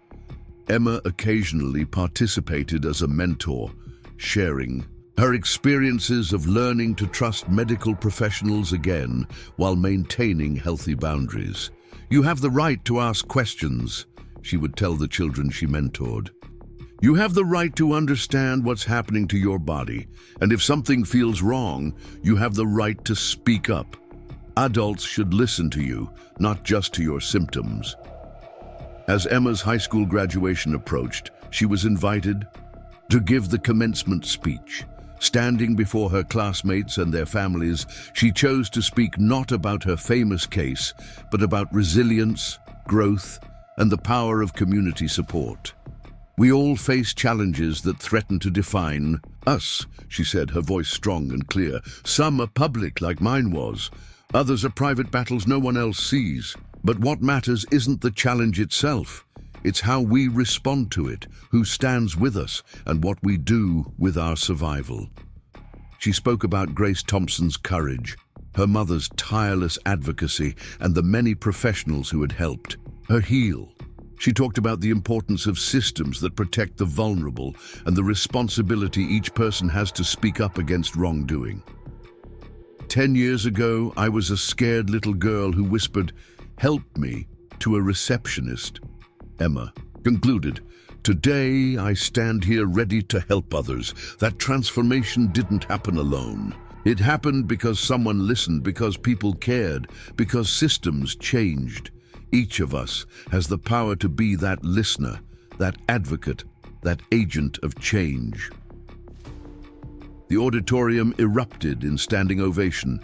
Emma occasionally participated as a mentor, sharing her experiences of learning to trust medical professionals again while maintaining healthy boundaries. "You have the right to ask questions," she would tell the children she mentored. "You have the right to understand what's happening to your body, and if something feels wrong, you have the right to speak up. Adults should listen to you, not just to your symptoms." As Emma's high school graduation approached, she was invited to give the commencement speech. Standing before her classmates and their families, she chose to speak not about her famous case, but about resilience, growth, and the power of community support. "We all face challenges that threaten to define us," she said, her voice strong and clear. "Some are public, like mine was. Others are private battles no one else sees. But what matters isn't the challenge itself. It's how we respond to it, who stands with us, and what we do with our survival." She spoke about Grace Thompson's courage, her mother's tireless advocacy, and the many professionals who had helped her heal. She talked about the importance of systems that protect the vulnerable and the responsibility each person has to speak up against wrongdoing. 10 years ago, I was a scared little girl who whispered, "Help me," to a receptionist. Emma concluded, "Today I stand here ready to help others. That transformation didn't happen alone. It happened because someone listened, because people cared, because systems changed. Each of us has the power to be that listener, that advocate, that agent of change." The auditorium erupted in standing ovation,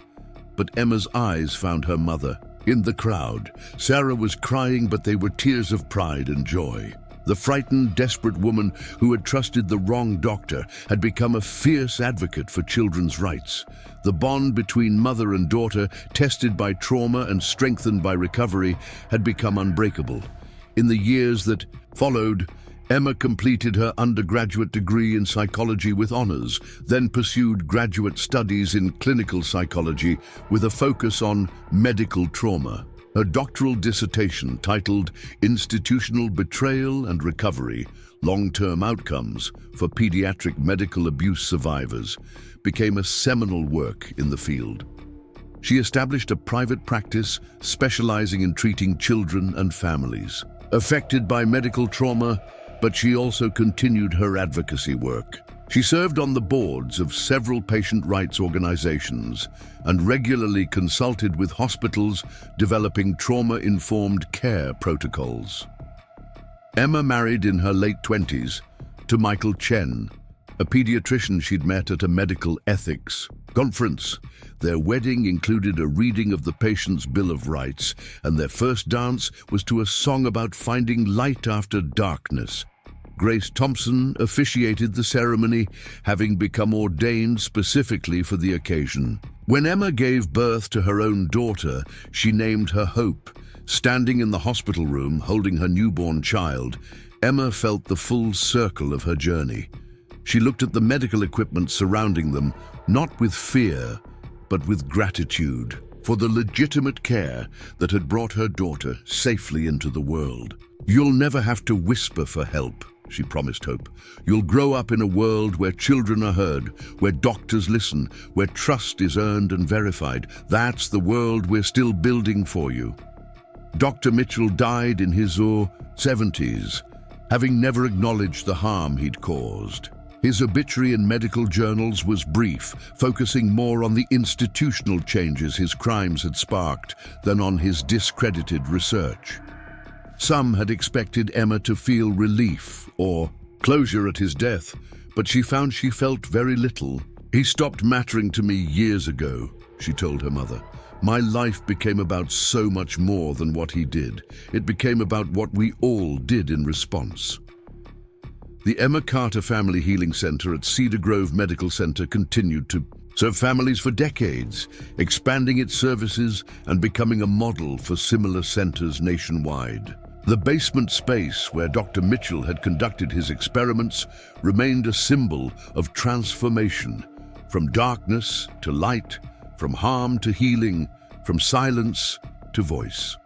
but Emma's eyes found her mother. In the crowd, Sarah was crying, but they were tears of pride and joy. The frightened, desperate woman who had trusted the wrong doctor had become a fierce advocate for children's rights. The bond between mother and daughter, tested by trauma and strengthened by recovery, had become unbreakable. In the years that followed, Emma completed her undergraduate degree in psychology with honors, then pursued graduate studies in clinical psychology with a focus on medical trauma. Her doctoral dissertation, titled Institutional Betrayal and Recovery: Long-Term Outcomes for Pediatric Medical Abuse Survivors, became a seminal work in the field. She established a private practice specializing in treating children and families affected by medical trauma, but she also continued her advocacy work. She served on the boards of several patient rights organizations and regularly consulted with hospitals developing trauma-informed care protocols. Emma married in her late 20s to Michael Chen, a pediatrician she'd met at a medical ethics conference. Their wedding included a reading of the patient's Bill of Rights, and their first dance was to a song about finding light after darkness. Grace Thompson officiated the ceremony, having become ordained specifically for the occasion. When Emma gave birth to her own daughter, she named her Hope. Standing in the hospital room, holding her newborn child, Emma felt the full circle of her journey. She looked at the medical equipment surrounding them, not with fear, but with gratitude for the legitimate care that had brought her daughter safely into the world. "You'll never have to whisper for help," she promised Hope. "You'll grow up in a world where children are heard, where doctors listen, where trust is earned and verified. That's the world we're still building for you." Dr. Mitchell died in his 70s, having never acknowledged the harm he'd caused. His obituary in medical journals was brief, focusing more on the institutional changes his crimes had sparked than on his discredited research. Some had expected Emma to feel relief or closure at his death, but she found she felt very little. "He stopped mattering to me years ago," she told her mother. "My life became about so much more than what he did. It became about what we all did in response." The Emma Carter Family Healing Center at Cedar Grove Medical Center continued to serve families for decades, expanding its services and becoming a model for similar centers nationwide. The basement space where Dr. Mitchell had conducted his experiments remained a symbol of transformation, from darkness to light, from harm to healing, from silence to voice.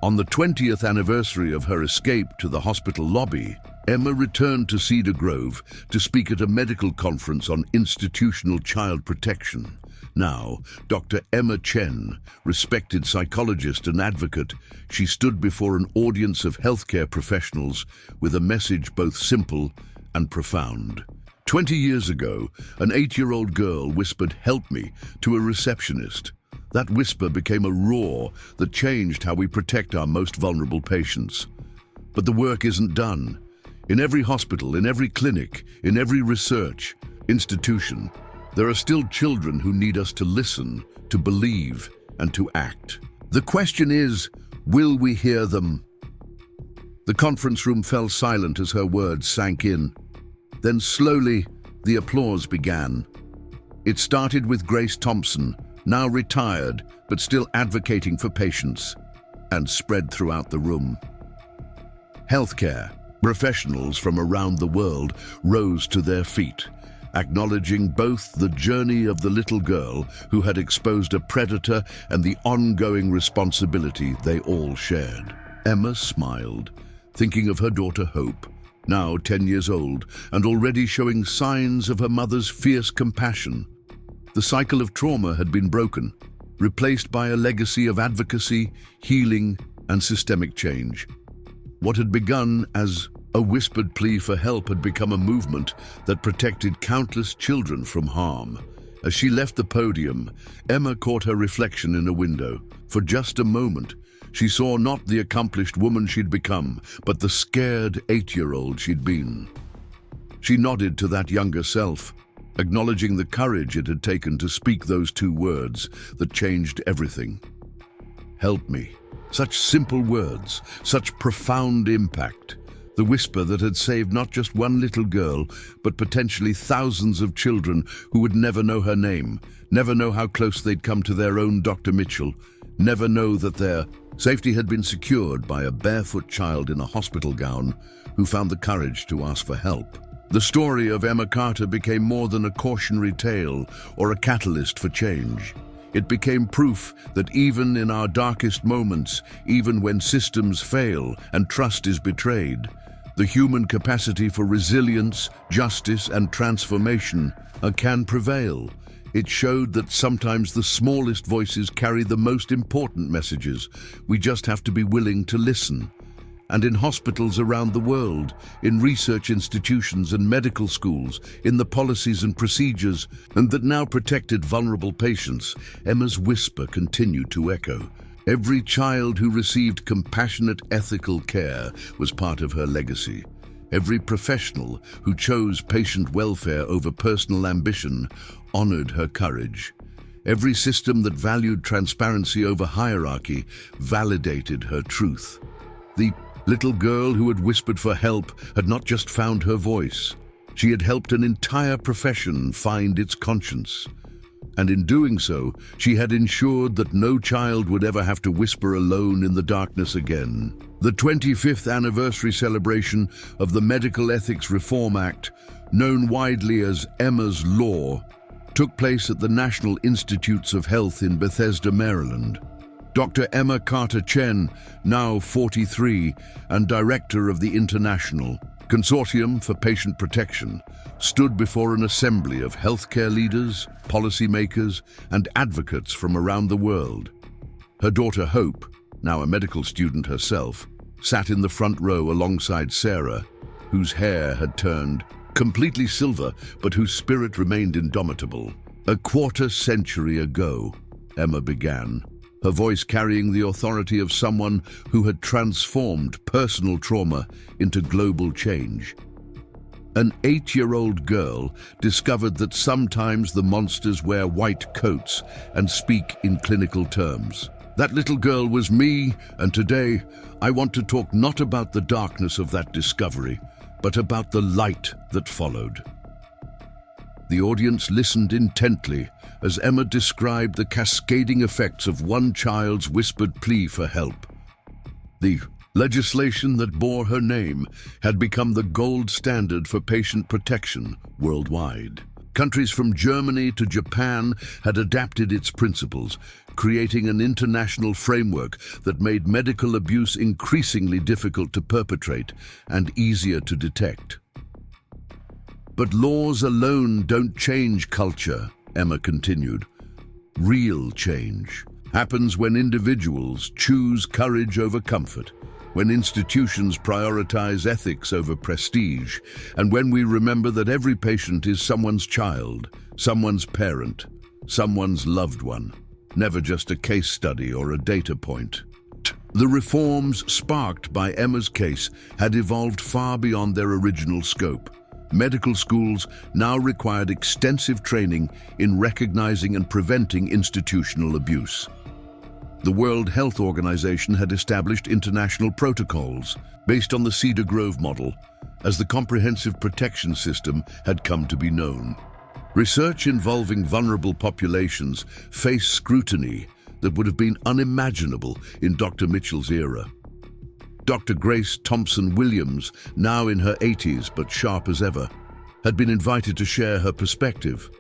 On the 20th anniversary of her escape to the hospital lobby, Emma returned to Cedar Grove to speak at a medical conference on institutional child protection. Now, Dr. Emma Chen, respected psychologist and advocate, she stood before an audience of healthcare professionals with a message both simple and profound. 20 years ago, an 8-year-old girl whispered, "Help me," to a receptionist. That whisper became a roar that changed how we protect our most vulnerable patients. But the work isn't done. In every hospital, in every clinic, in every research institution, there are still children who need us to listen, to believe, and to act. The question is, will we hear them? The conference room fell silent as her words sank in. Then slowly, the applause began. It started with Grace Thompson, now retired, but still advocating for patients, and spread throughout the room. Healthcare professionals from around the world rose to their feet, acknowledging both the journey of the little girl who had exposed a predator and the ongoing responsibility they all shared. Emma smiled, thinking of her daughter Hope, now 10 years old and already showing signs of her mother's fierce compassion. The cycle of trauma had been broken, replaced by a legacy of advocacy, healing, and systemic change. What had begun as a whispered plea for help had become a movement that protected countless children from harm. As she left the podium, Emma caught her reflection in a window. For just a moment, she saw not the accomplished woman she'd become, but the scared 8-year-old she'd been. She nodded to that younger self, acknowledging the courage it had taken to speak those 2 words that changed everything. Help me. Such simple words, such profound impact. The whisper that had saved not just one little girl, but potentially thousands of children who would never know her name, never know how close they'd come to their own Dr. Mitchell, never know that their safety had been secured by a barefoot child in a hospital gown who found the courage to ask for help. The story of Emma Carter became more than a cautionary tale or a catalyst for change. It became proof that even in our darkest moments, even when systems fail and trust is betrayed, the human capacity for resilience, justice, and transformation can prevail. It showed that sometimes the smallest voices carry the most important messages. We just have to be willing to listen. And in hospitals around the world, in research institutions and medical schools, in the policies and procedures, and that now protected vulnerable patients, Emma's whisper continued to echo. Every child who received compassionate, ethical care was part of her legacy. Every professional who chose patient welfare over personal ambition honored her courage. Every system that valued transparency over hierarchy validated her truth. The little girl who had whispered for help had not just found her voice. She had helped an entire profession find its conscience. And in doing so, she had ensured that no child would ever have to whisper alone in the darkness again. The 25th anniversary celebration of the Medical Ethics Reform Act, known widely as Emma's Law, took place at the National Institutes of Health in Bethesda, Maryland. Dr. Emma Carter Chen, now 43 and director of the International Consortium for Patient Protection, stood before an assembly of healthcare leaders, policymakers, and advocates from around the world. Her daughter Hope, now a medical student herself, sat in the front row alongside Sarah, whose hair had turned completely silver, but whose spirit remained indomitable. "A quarter century ago," Emma began, her voice carrying the authority of someone who had transformed personal trauma into global change. An 8-year-old girl discovered that sometimes the monsters wear white coats and speak in clinical terms. That little girl was me, and today I want to talk not about the darkness of that discovery, but about the light that followed. The audience listened intently as Emma described the cascading effects of one child's whispered plea for help. The legislation that bore her name had become the gold standard for patient protection worldwide. Countries from Germany to Japan had adapted its principles, creating an international framework that made medical abuse increasingly difficult to perpetrate and easier to detect. "But laws alone don't change culture," Emma continued. "Real change happens when individuals choose courage over comfort, when institutions prioritize ethics over prestige, and when we remember that every patient is someone's child, someone's parent, someone's loved one, never just a case study or a data point." The reforms sparked by Emma's case had evolved far beyond their original scope. Medical schools now required extensive training in recognizing and preventing institutional abuse. The World Health Organization had established international protocols based on the Cedar Grove model as the comprehensive protection system had come to be known. Research involving vulnerable populations faced scrutiny that would have been unimaginable in Dr. Mitchell's era. Dr. Grace Thompson Williams, now in her 80s but sharp as ever, had been invited to share her perspective.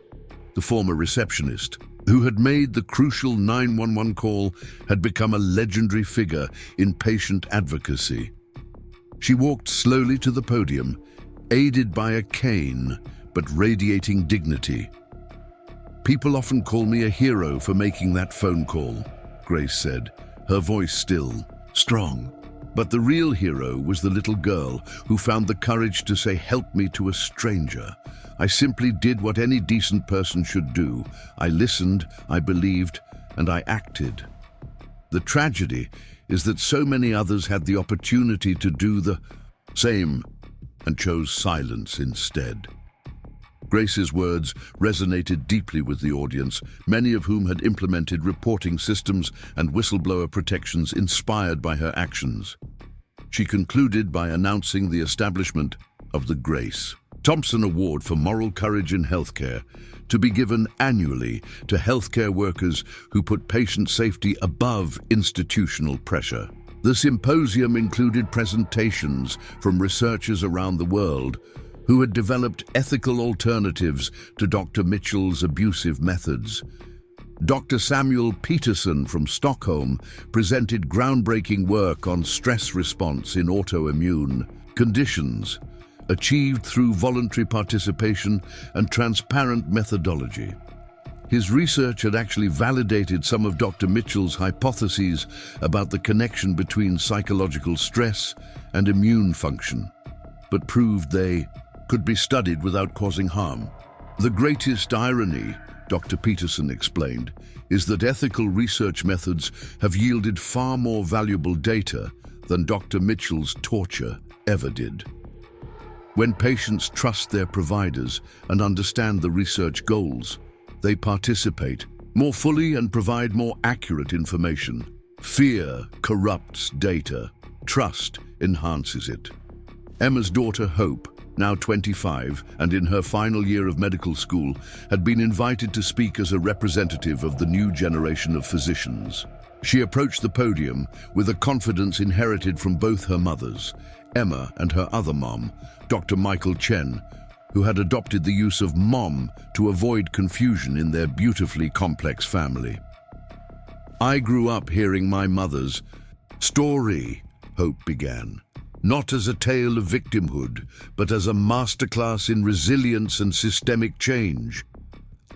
The former receptionist, who had made the crucial 911 call, had become a legendary figure in patient advocacy. She walked slowly to the podium, aided by a cane, but radiating dignity. "People often call me a hero for making that phone call," Grace said, her voice still, strong. But the real hero was the little girl who found the courage to say "help me" to a stranger. "I simply did what any decent person should do. I listened, I believed, and I acted." The tragedy is that so many others had the opportunity to do the same and chose silence instead. Grace's words resonated deeply with the audience, many of whom had implemented reporting systems and whistleblower protections inspired by her actions. She concluded by announcing the establishment of the Grace Thompson Award for Moral Courage in Healthcare, to be given annually to healthcare workers who put patient safety above institutional pressure. The symposium included presentations from researchers around the world who had developed ethical alternatives to Dr. Mitchell's abusive methods. Dr. Samuel Peterson from Stockholm presented groundbreaking work on stress response in autoimmune conditions, achieved through voluntary participation and transparent methodology. His research had actually validated some of Dr. Mitchell's hypotheses about the connection between psychological stress and immune function, but proved they could be studied without causing harm. "The greatest irony," Dr. Peterson explained, "is that ethical research methods have yielded far more valuable data than Dr. Mitchell's torture ever did. When patients trust their providers and understand the research goals, they participate more fully and provide more accurate information. Fear corrupts data. Trust enhances it." Emma's daughter, Hope, now 25 and in her final year of medical school, had been invited to speak as a representative of the new generation of physicians. She approached the podium with a confidence inherited from both her mothers, Emma and her other mom, Dr. Michael Chen, who had adopted the use of "mom" to avoid confusion in their beautifully complex family. "I grew up hearing my mother's story," Hope began. "Not as a tale of victimhood, but as a masterclass in resilience and systemic change.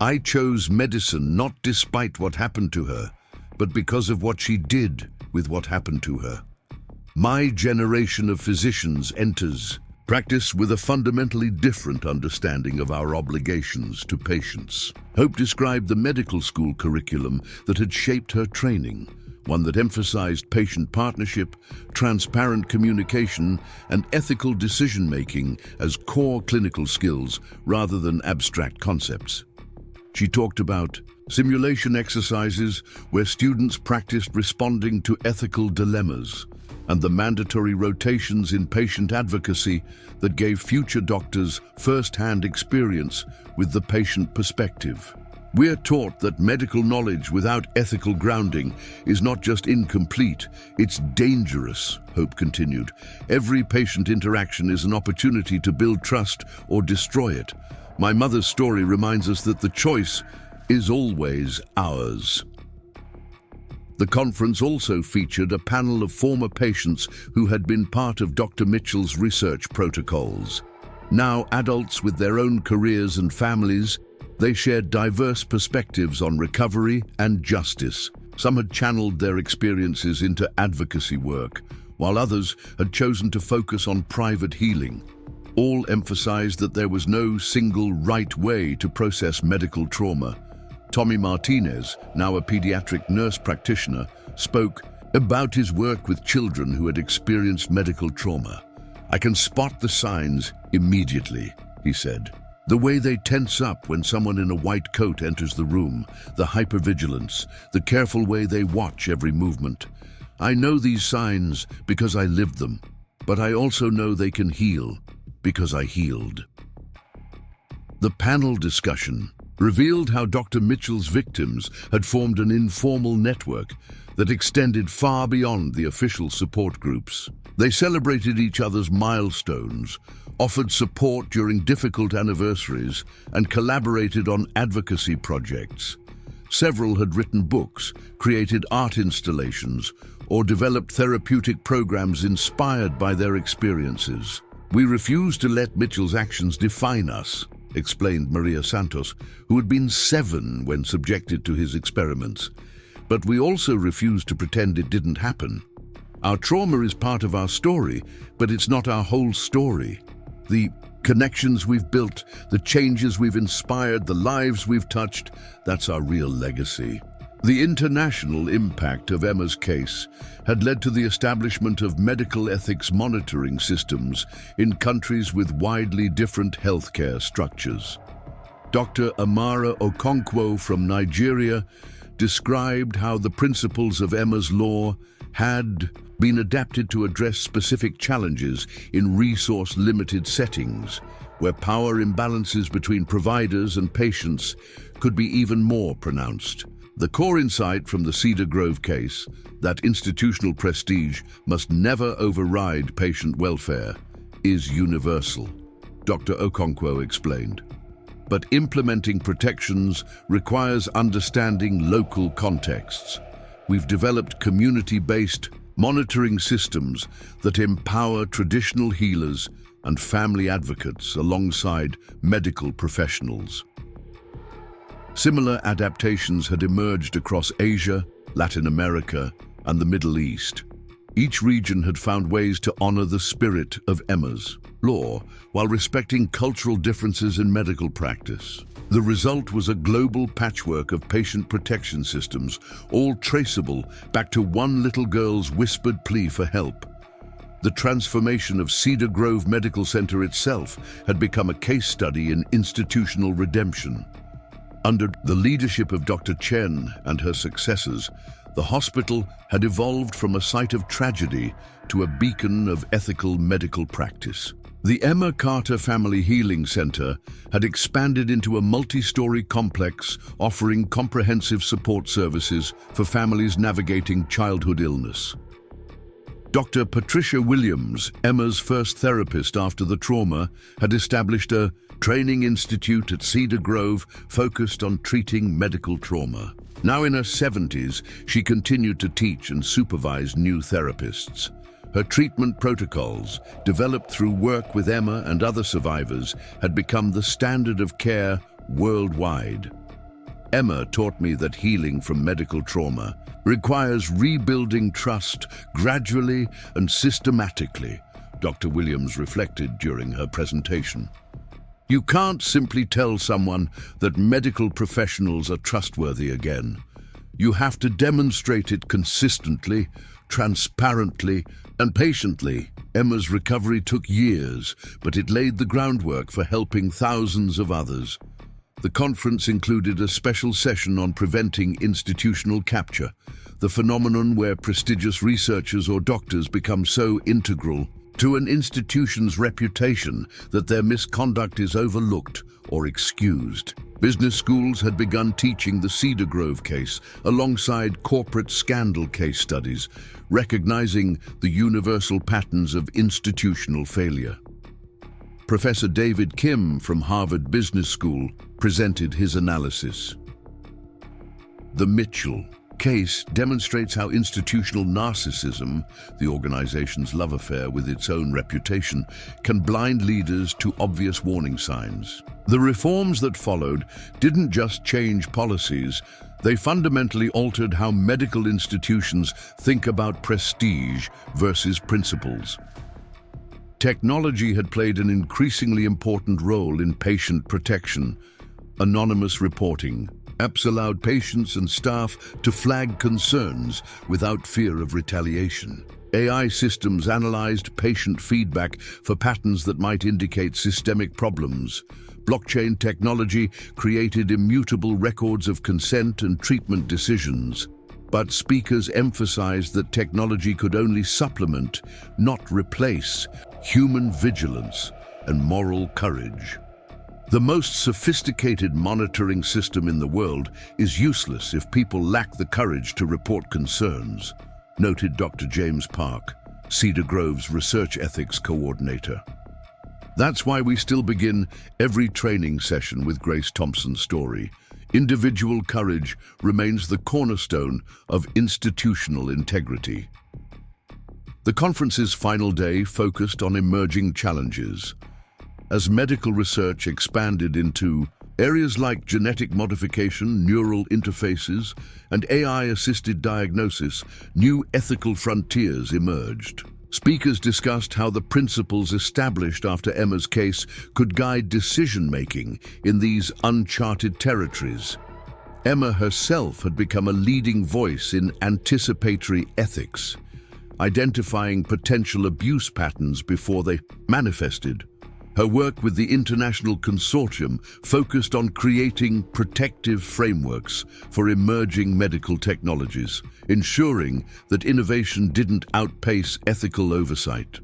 I chose medicine not despite what happened to her, but because of what she did with what happened to her. My generation of physicians enters practice with a fundamentally different understanding of our obligations to patients. Hope described the medical school curriculum that had shaped her training, one that emphasized patient partnership, transparent communication, and ethical decision-making as core clinical skills rather than abstract concepts. She talked about simulation exercises where students practiced responding to ethical dilemmas, and the mandatory rotations in patient advocacy that gave future doctors first-hand experience with the patient perspective. We're taught that medical knowledge without ethical grounding is not just incomplete, it's dangerous, Hope continued. Every patient interaction is an opportunity to build trust or destroy it. My mother's story reminds us that the choice is always ours. The conference also featured a panel of former patients who had been part of Dr. Mitchell's research protocols. Now adults with their own careers and families, they shared diverse perspectives on recovery and justice. Some had channeled their experiences into advocacy work, while others had chosen to focus on private healing. All emphasized that there was no single right way to process medical trauma. Tommy Martinez, now a pediatric nurse practitioner, spoke about his work with children who had experienced medical trauma. I can spot the signs immediately, he said. The way they tense up when someone in a white coat enters the room, the hypervigilance, the careful way they watch every movement. I know these signs because I lived them, but I also know they can heal because I healed. The panel discussion revealed how Dr. Mitchell's victims had formed an informal network that extended far beyond the official support groups. They celebrated each other's milestones, offered support during difficult anniversaries, and collaborated on advocacy projects. Several had written books, created art installations, or developed therapeutic programs inspired by their experiences. We refuse to let Mitchell's actions define us, explained Maria Santos, who had been 7 when subjected to his experiments. But we also refuse to pretend it didn't happen. Our trauma is part of our story, but it's not our whole story. The connections we've built, the changes we've inspired, the lives we've touched, that's our real legacy. The international impact of Emma's case had led to the establishment of medical ethics monitoring systems in countries with widely different healthcare structures. Dr. Amara Okonkwo from Nigeria described how the principles of Emma's law had been adapted to address specific challenges in resource-limited settings, where power imbalances between providers and patients could be even more pronounced. The core insight from the Cedar Grove case, that institutional prestige must never override patient welfare, is universal, Dr. Okonkwo explained. But implementing protections requires understanding local contexts. We've developed community-based monitoring systems that empower traditional healers and family advocates alongside medical professionals. Similar adaptations had emerged across Asia, Latin America, and the Middle East. Each region had found ways to honor the spirit of Emma's law while respecting cultural differences in medical practice. The result was a global patchwork of patient protection systems, all traceable back to one little girl's whispered plea for help. The transformation of Cedar Grove Medical Center itself had become a case study in institutional redemption. Under the leadership of Dr. Chen and her successors, the hospital had evolved from a site of tragedy to a beacon of ethical medical practice. The Emma Carter Family Healing Center had expanded into a multi-story complex offering comprehensive support services for families navigating childhood illness. Dr. Patricia Williams, Emma's first therapist after the trauma, had established a training institute at Cedar Grove focused on treating medical trauma. Now in her 70s, she continued to teach and supervise new therapists. Her treatment protocols, developed through work with Emma and other survivors, had become the standard of care worldwide. Emma taught me that healing from medical trauma requires rebuilding trust gradually and systematically, Dr. Williams reflected during her presentation. You can't simply tell someone that medical professionals are trustworthy again. You have to demonstrate it consistently, transparently, and patiently. Emma's recovery took years, but it laid the groundwork for helping thousands of others. The conference included a special session on preventing institutional capture, the phenomenon where prestigious researchers or doctors become so integral to an institution's reputation that their misconduct is overlooked or excused. Business schools had begun teaching the Cedar Grove case alongside corporate scandal case studies, recognizing the universal patterns of institutional failure. Professor David Kim from Harvard Business School presented his analysis. The Mitchell case demonstrates how institutional narcissism, the organization's love affair with its own reputation, can blind leaders to obvious warning signs. The reforms that followed didn't just change policies, they fundamentally altered how medical institutions think about prestige versus principles. Technology had played an increasingly important role in patient protection. Anonymous reporting. Apps allowed patients and staff to flag concerns without fear of retaliation. AI systems analyzed patient feedback for patterns that might indicate systemic problems. Blockchain technology created immutable records of consent and treatment decisions. But speakers emphasized that technology could only supplement, not replace, human vigilance and moral courage. The most sophisticated monitoring system in the world is useless if people lack the courage to report concerns, noted Dr. James Park, Cedar Grove's research ethics coordinator. That's why we still begin every training session with Grace Thompson's story. Individual courage remains the cornerstone of institutional integrity. The conference's final day focused on emerging challenges. As medical research expanded into areas like genetic modification, neural interfaces, and AI-assisted diagnosis, new ethical frontiers emerged. Speakers discussed how the principles established after Emma's case could guide decision-making in these uncharted territories. Emma herself had become a leading voice in anticipatory ethics, identifying potential abuse patterns before they manifested. Her work with the International Consortium focused on creating protective frameworks for emerging medical technologies, ensuring that innovation didn't outpace ethical oversight.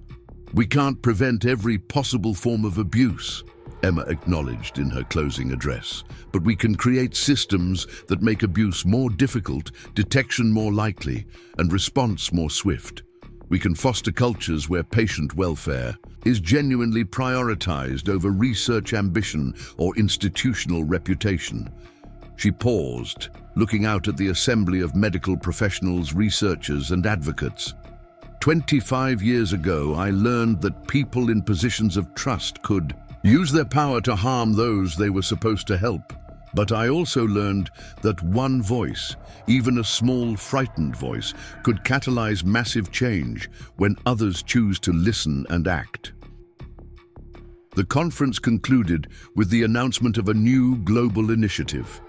We can't prevent every possible form of abuse, Emma acknowledged in her closing address, but we can create systems that make abuse more difficult, detection more likely, and response more swift. We can foster cultures where patient welfare is genuinely prioritized over research ambition or institutional reputation. She paused, looking out at the assembly of medical professionals, researchers, and advocates. 25 years ago, I learned that people in positions of trust could use their power to harm those they were supposed to help. But I also learned that one voice, even a small, frightened voice, could catalyze massive change when others choose to listen and act. The conference concluded with the announcement of a new global initiative,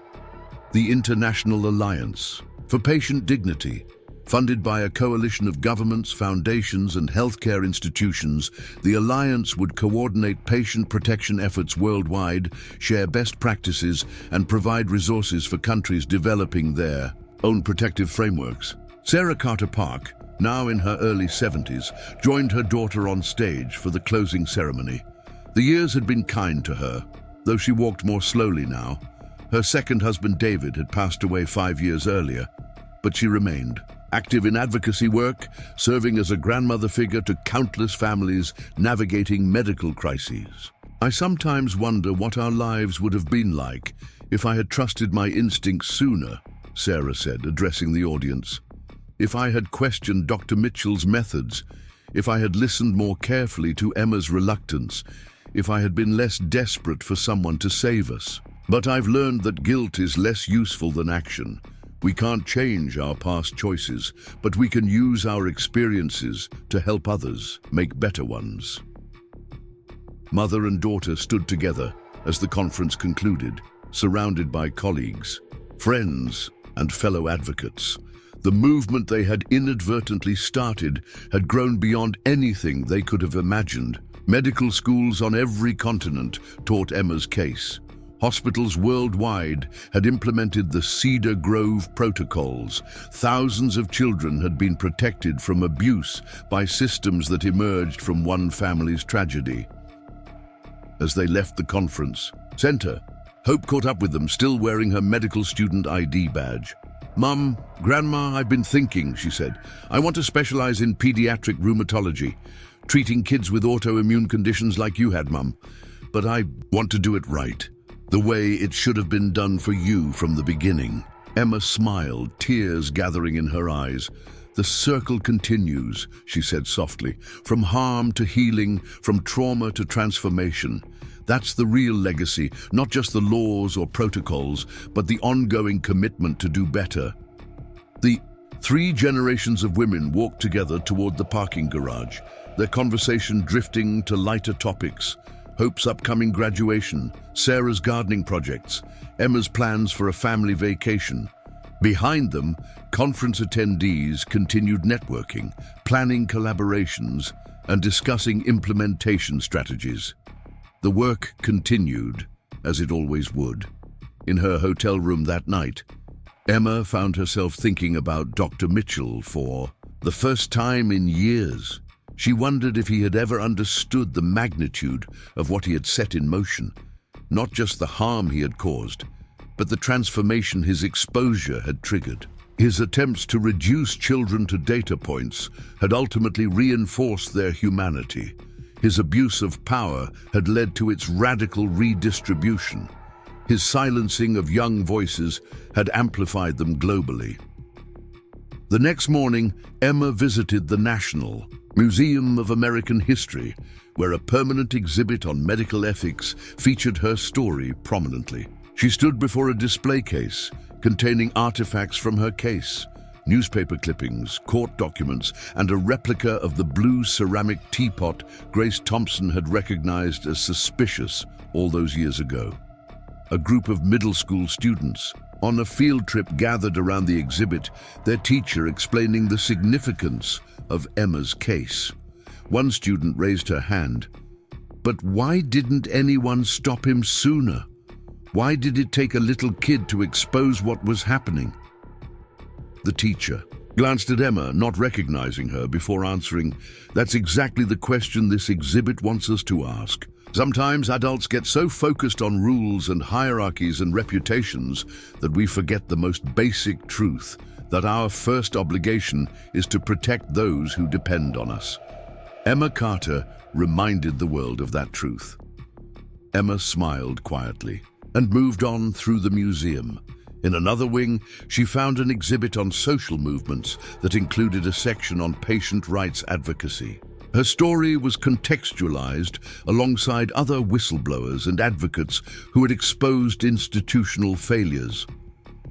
the International Alliance for Patient Dignity. Funded by a coalition of governments, foundations, and healthcare institutions, the Alliance would coordinate patient protection efforts worldwide, share best practices, and provide resources for countries developing their own protective frameworks. Sarah Carter Park, now in her early 70s, joined her daughter on stage for the closing ceremony. The years had been kind to her, though she walked more slowly now. Her second husband, David, had passed away 5 years earlier, but she remained active in advocacy work, serving as a grandmother figure to countless families navigating medical crises. I sometimes wonder what our lives would have been like if I had trusted my instincts sooner, Sarah said, addressing the audience. If I had questioned Dr. Mitchell's methods, if I had listened more carefully to Emma's reluctance, if I had been less desperate for someone to save us. But I've learned that guilt is less useful than action. We can't change our past choices, but we can use our experiences to help others make better ones. Mother and daughter stood together as the conference concluded, surrounded by colleagues, friends, and fellow advocates. The movement they had inadvertently started had grown beyond anything they could have imagined. Medical schools on every continent taught Emma's case. Hospitals worldwide had implemented the Cedar Grove protocols. Thousands of children had been protected from abuse by systems that emerged from one family's tragedy. As they left the conference center, Hope caught up with them, still wearing her medical student ID badge. "Mum, Grandma, I've been thinking," she said. "I want to specialize in pediatric rheumatology, treating kids with autoimmune conditions like you had, Mum. But I want to do it right, the way it should have been done for you from the beginning." Emma smiled, tears gathering in her eyes. "The circle continues," she said softly, "from harm to healing, from trauma to transformation. That's the real legacy, not just the laws or protocols, but the ongoing commitment to do better." The 3 generations of women walked together toward the parking garage, their conversation drifting to lighter topics: Hope's upcoming graduation, Sarah's gardening projects, Emma's plans for a family vacation. Behind them, conference attendees continued networking, planning collaborations, and discussing implementation strategies. The work continued, as it always would. In her hotel room that night, Emma found herself thinking about Dr. Mitchell for the first time in years. She wondered if he had ever understood the magnitude of what he had set in motion, not just the harm he had caused, but the transformation his exposure had triggered. His attempts to reduce children to data points had ultimately reinforced their humanity. His abuse of power had led to its radical redistribution. His silencing of young voices had amplified them globally. The next morning, Emma visited the National Museum of American History, where a permanent exhibit on medical ethics featured her story prominently. She stood before a display case containing artifacts from her case, newspaper clippings, court documents, and a replica of the blue ceramic teapot Grace Thompson had recognized as suspicious all those years ago. A group of middle school students on a field trip gathered around the exhibit, their teacher explaining the significance of Emma's case. One student raised her hand. "But why didn't anyone stop him sooner? Why did it take a little kid to expose what was happening?" The teacher glanced at Emma, not recognizing her, before answering, "That's exactly the question this exhibit wants us to ask. Sometimes adults get so focused on rules and hierarchies and reputations that we forget the most basic truth, that our first obligation is to protect those who depend on us." Emma Carter reminded the world of that truth. Emma smiled quietly and moved on through the museum. In another wing, she found an exhibit on social movements that included a section on patient rights advocacy. Her story was contextualized alongside other whistleblowers and advocates who had exposed institutional failures.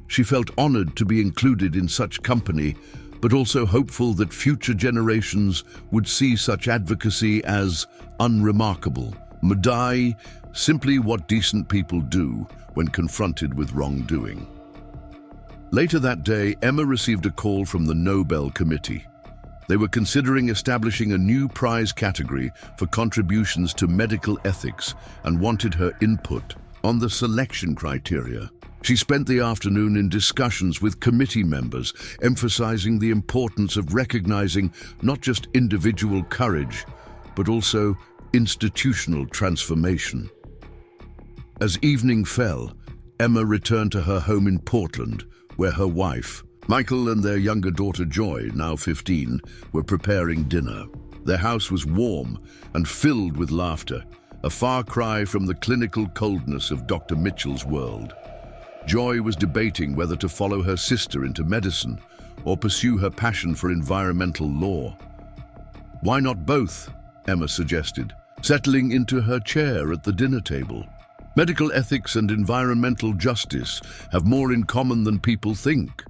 She felt honored to be included in such company, but also hopeful that future generations would see such advocacy as unremarkable. Madai, simply what decent people do when confronted with wrongdoing. Later that day, Emma received a call from the Nobel Committee. They were considering establishing a new prize category for contributions to medical ethics and wanted her input on the selection criteria. She spent the afternoon in discussions with committee members, emphasizing the importance of recognizing not just individual courage, but also institutional transformation. As evening fell, Emma returned to her home in Portland, where her wife, Michael, and their younger daughter Joy, now 15, were preparing dinner. Their house was warm and filled with laughter, a far cry from the clinical coldness of Dr. Mitchell's world. Joy was debating whether to follow her sister into medicine or pursue her passion for environmental law. "Why not both?" Emma suggested, settling into her chair at the dinner table. Medical ethics and environmental justice have more in common than people think.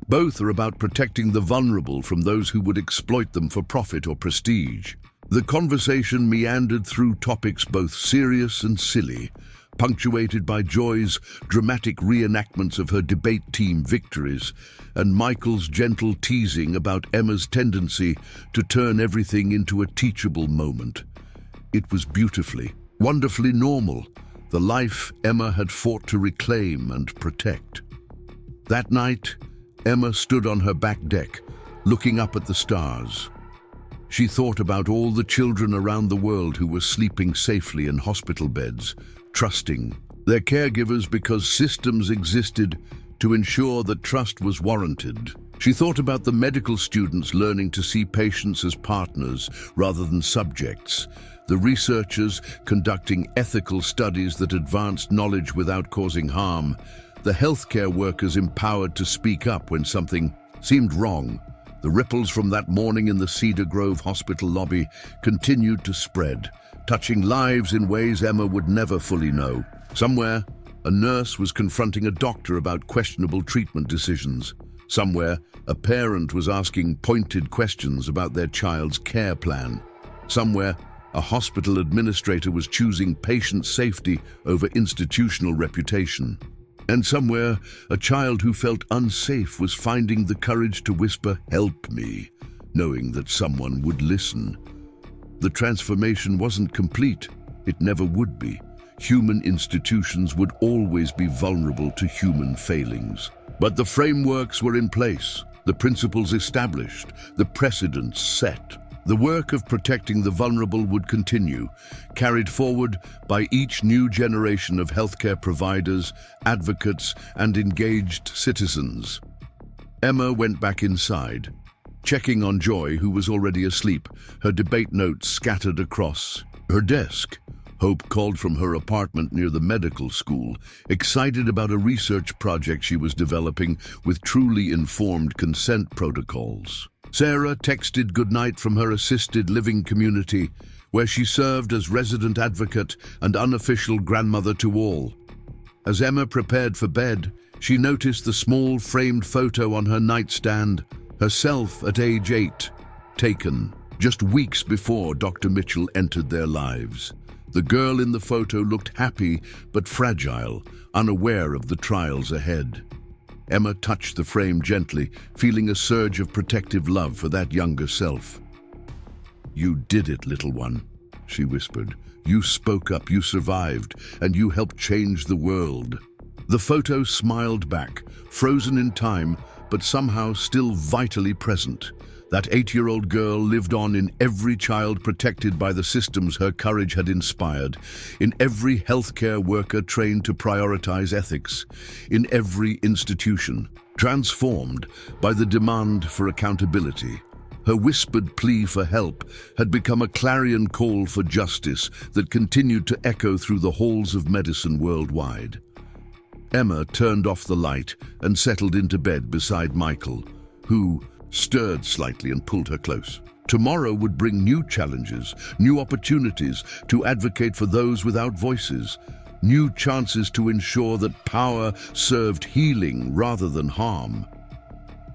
Both are about protecting the vulnerable from those who would exploit them for profit or prestige. The conversation meandered through topics both serious and silly, punctuated by Joy's dramatic reenactments of her debate team victories and Michael's gentle teasing about Emma's tendency to turn everything into a teachable moment. It was beautifully, wonderfully normal, the life Emma had fought to reclaim and protect. That night, Emma stood on her back deck, looking up at the stars. She thought about all the children around the world who were sleeping safely in hospital beds, trusting their caregivers because systems existed to ensure that trust was warranted. She thought about the medical students learning to see patients as partners rather than subjects, the researchers conducting ethical studies that advanced knowledge without causing harm, the healthcare workers empowered to speak up when something seemed wrong. The ripples from that morning in the Cedar Grove hospital lobby continued to spread, touching lives in ways Emma would never fully know. Somewhere, a nurse was confronting a doctor about questionable treatment decisions. Somewhere, a parent was asking pointed questions about their child's care plan. Somewhere, a hospital administrator was choosing patient safety over institutional reputation. And somewhere, a child who felt unsafe was finding the courage to whisper, "Help me," knowing that someone would listen. The transformation wasn't complete. It never would be. Human institutions would always be vulnerable to human failings. But the frameworks were in place, the principles established, the precedents set. The work of protecting the vulnerable would continue, carried forward by each new generation of healthcare providers, advocates, and engaged citizens. Emma went back inside, checking on Joy, who was already asleep, her debate notes scattered across her desk. Hope called from her apartment near the medical school, excited about a research project she was developing with truly informed consent protocols. Sarah texted goodnight from her assisted living community, where she served as resident advocate and unofficial grandmother to all. As Emma prepared for bed, she noticed the small framed photo on her nightstand, herself at age 8, taken just weeks before Dr. Mitchell entered their lives. The girl in the photo looked happy but fragile, unaware of the trials ahead. Emma touched the frame gently, feeling a surge of protective love for that younger self. "You did it, little one," she whispered. "You spoke up, you survived, and you helped change the world." The photo smiled back, frozen in time, but somehow still vitally present. That 8-year-old girl lived on in every child protected by the systems her courage had inspired, in every healthcare worker trained to prioritize ethics, in every institution transformed by the demand for accountability. Her whispered plea for help had become a clarion call for justice that continued to echo through the halls of medicine worldwide. Emma turned off the light and settled into bed beside Michael, who stirred slightly and pulled her close. Tomorrow would bring new challenges, new opportunities to advocate for those without voices, new chances to ensure that power served healing rather than harm.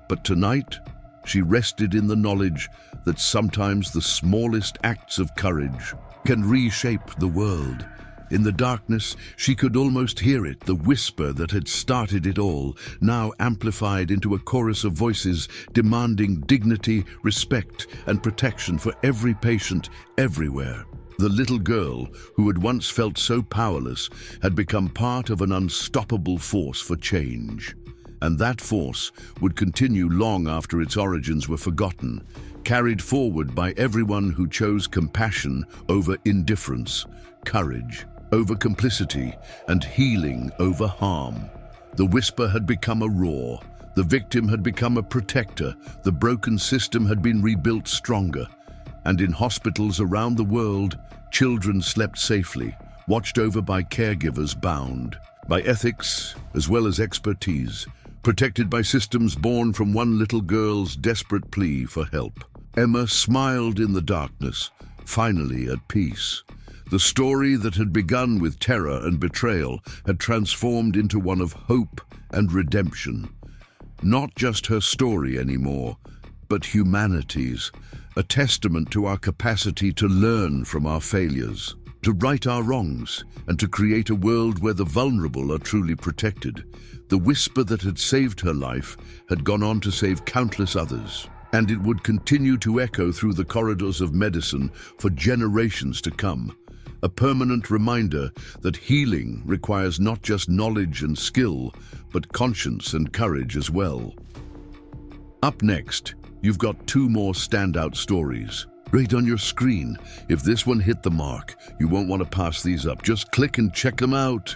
But tonight, she rested in the knowledge that sometimes the smallest acts of courage can reshape the world. In the darkness, she could almost hear it, the whisper that had started it all, now amplified into a chorus of voices demanding dignity, respect, and protection for every patient, everywhere. The little girl, who had once felt so powerless, had become part of an unstoppable force for change. And that force would continue long after its origins were forgotten, carried forward by everyone who chose compassion over indifference, courage over complicity, and healing over harm. The whisper had become a roar. The victim had become a protector. The broken system had been rebuilt stronger. And in hospitals around the world, children slept safely, watched over by caregivers bound by ethics as well as expertise, protected by systems born from one little girl's desperate plea for help. Emma smiled in the darkness, finally at peace. The story that had begun with terror and betrayal had transformed into one of hope and redemption. Not just her story anymore, but humanity's, a testament to our capacity to learn from our failures, to right our wrongs, and to create a world where the vulnerable are truly protected. The whisper that had saved her life had gone on to save countless others, and it would continue to echo through the corridors of medicine for generations to come. A permanent reminder that healing requires not just knowledge and skill, but conscience and courage as well. Up next, you've got two more standout stories right on your screen. If this one hit the mark, you won't want to pass these up. Just click and check them out.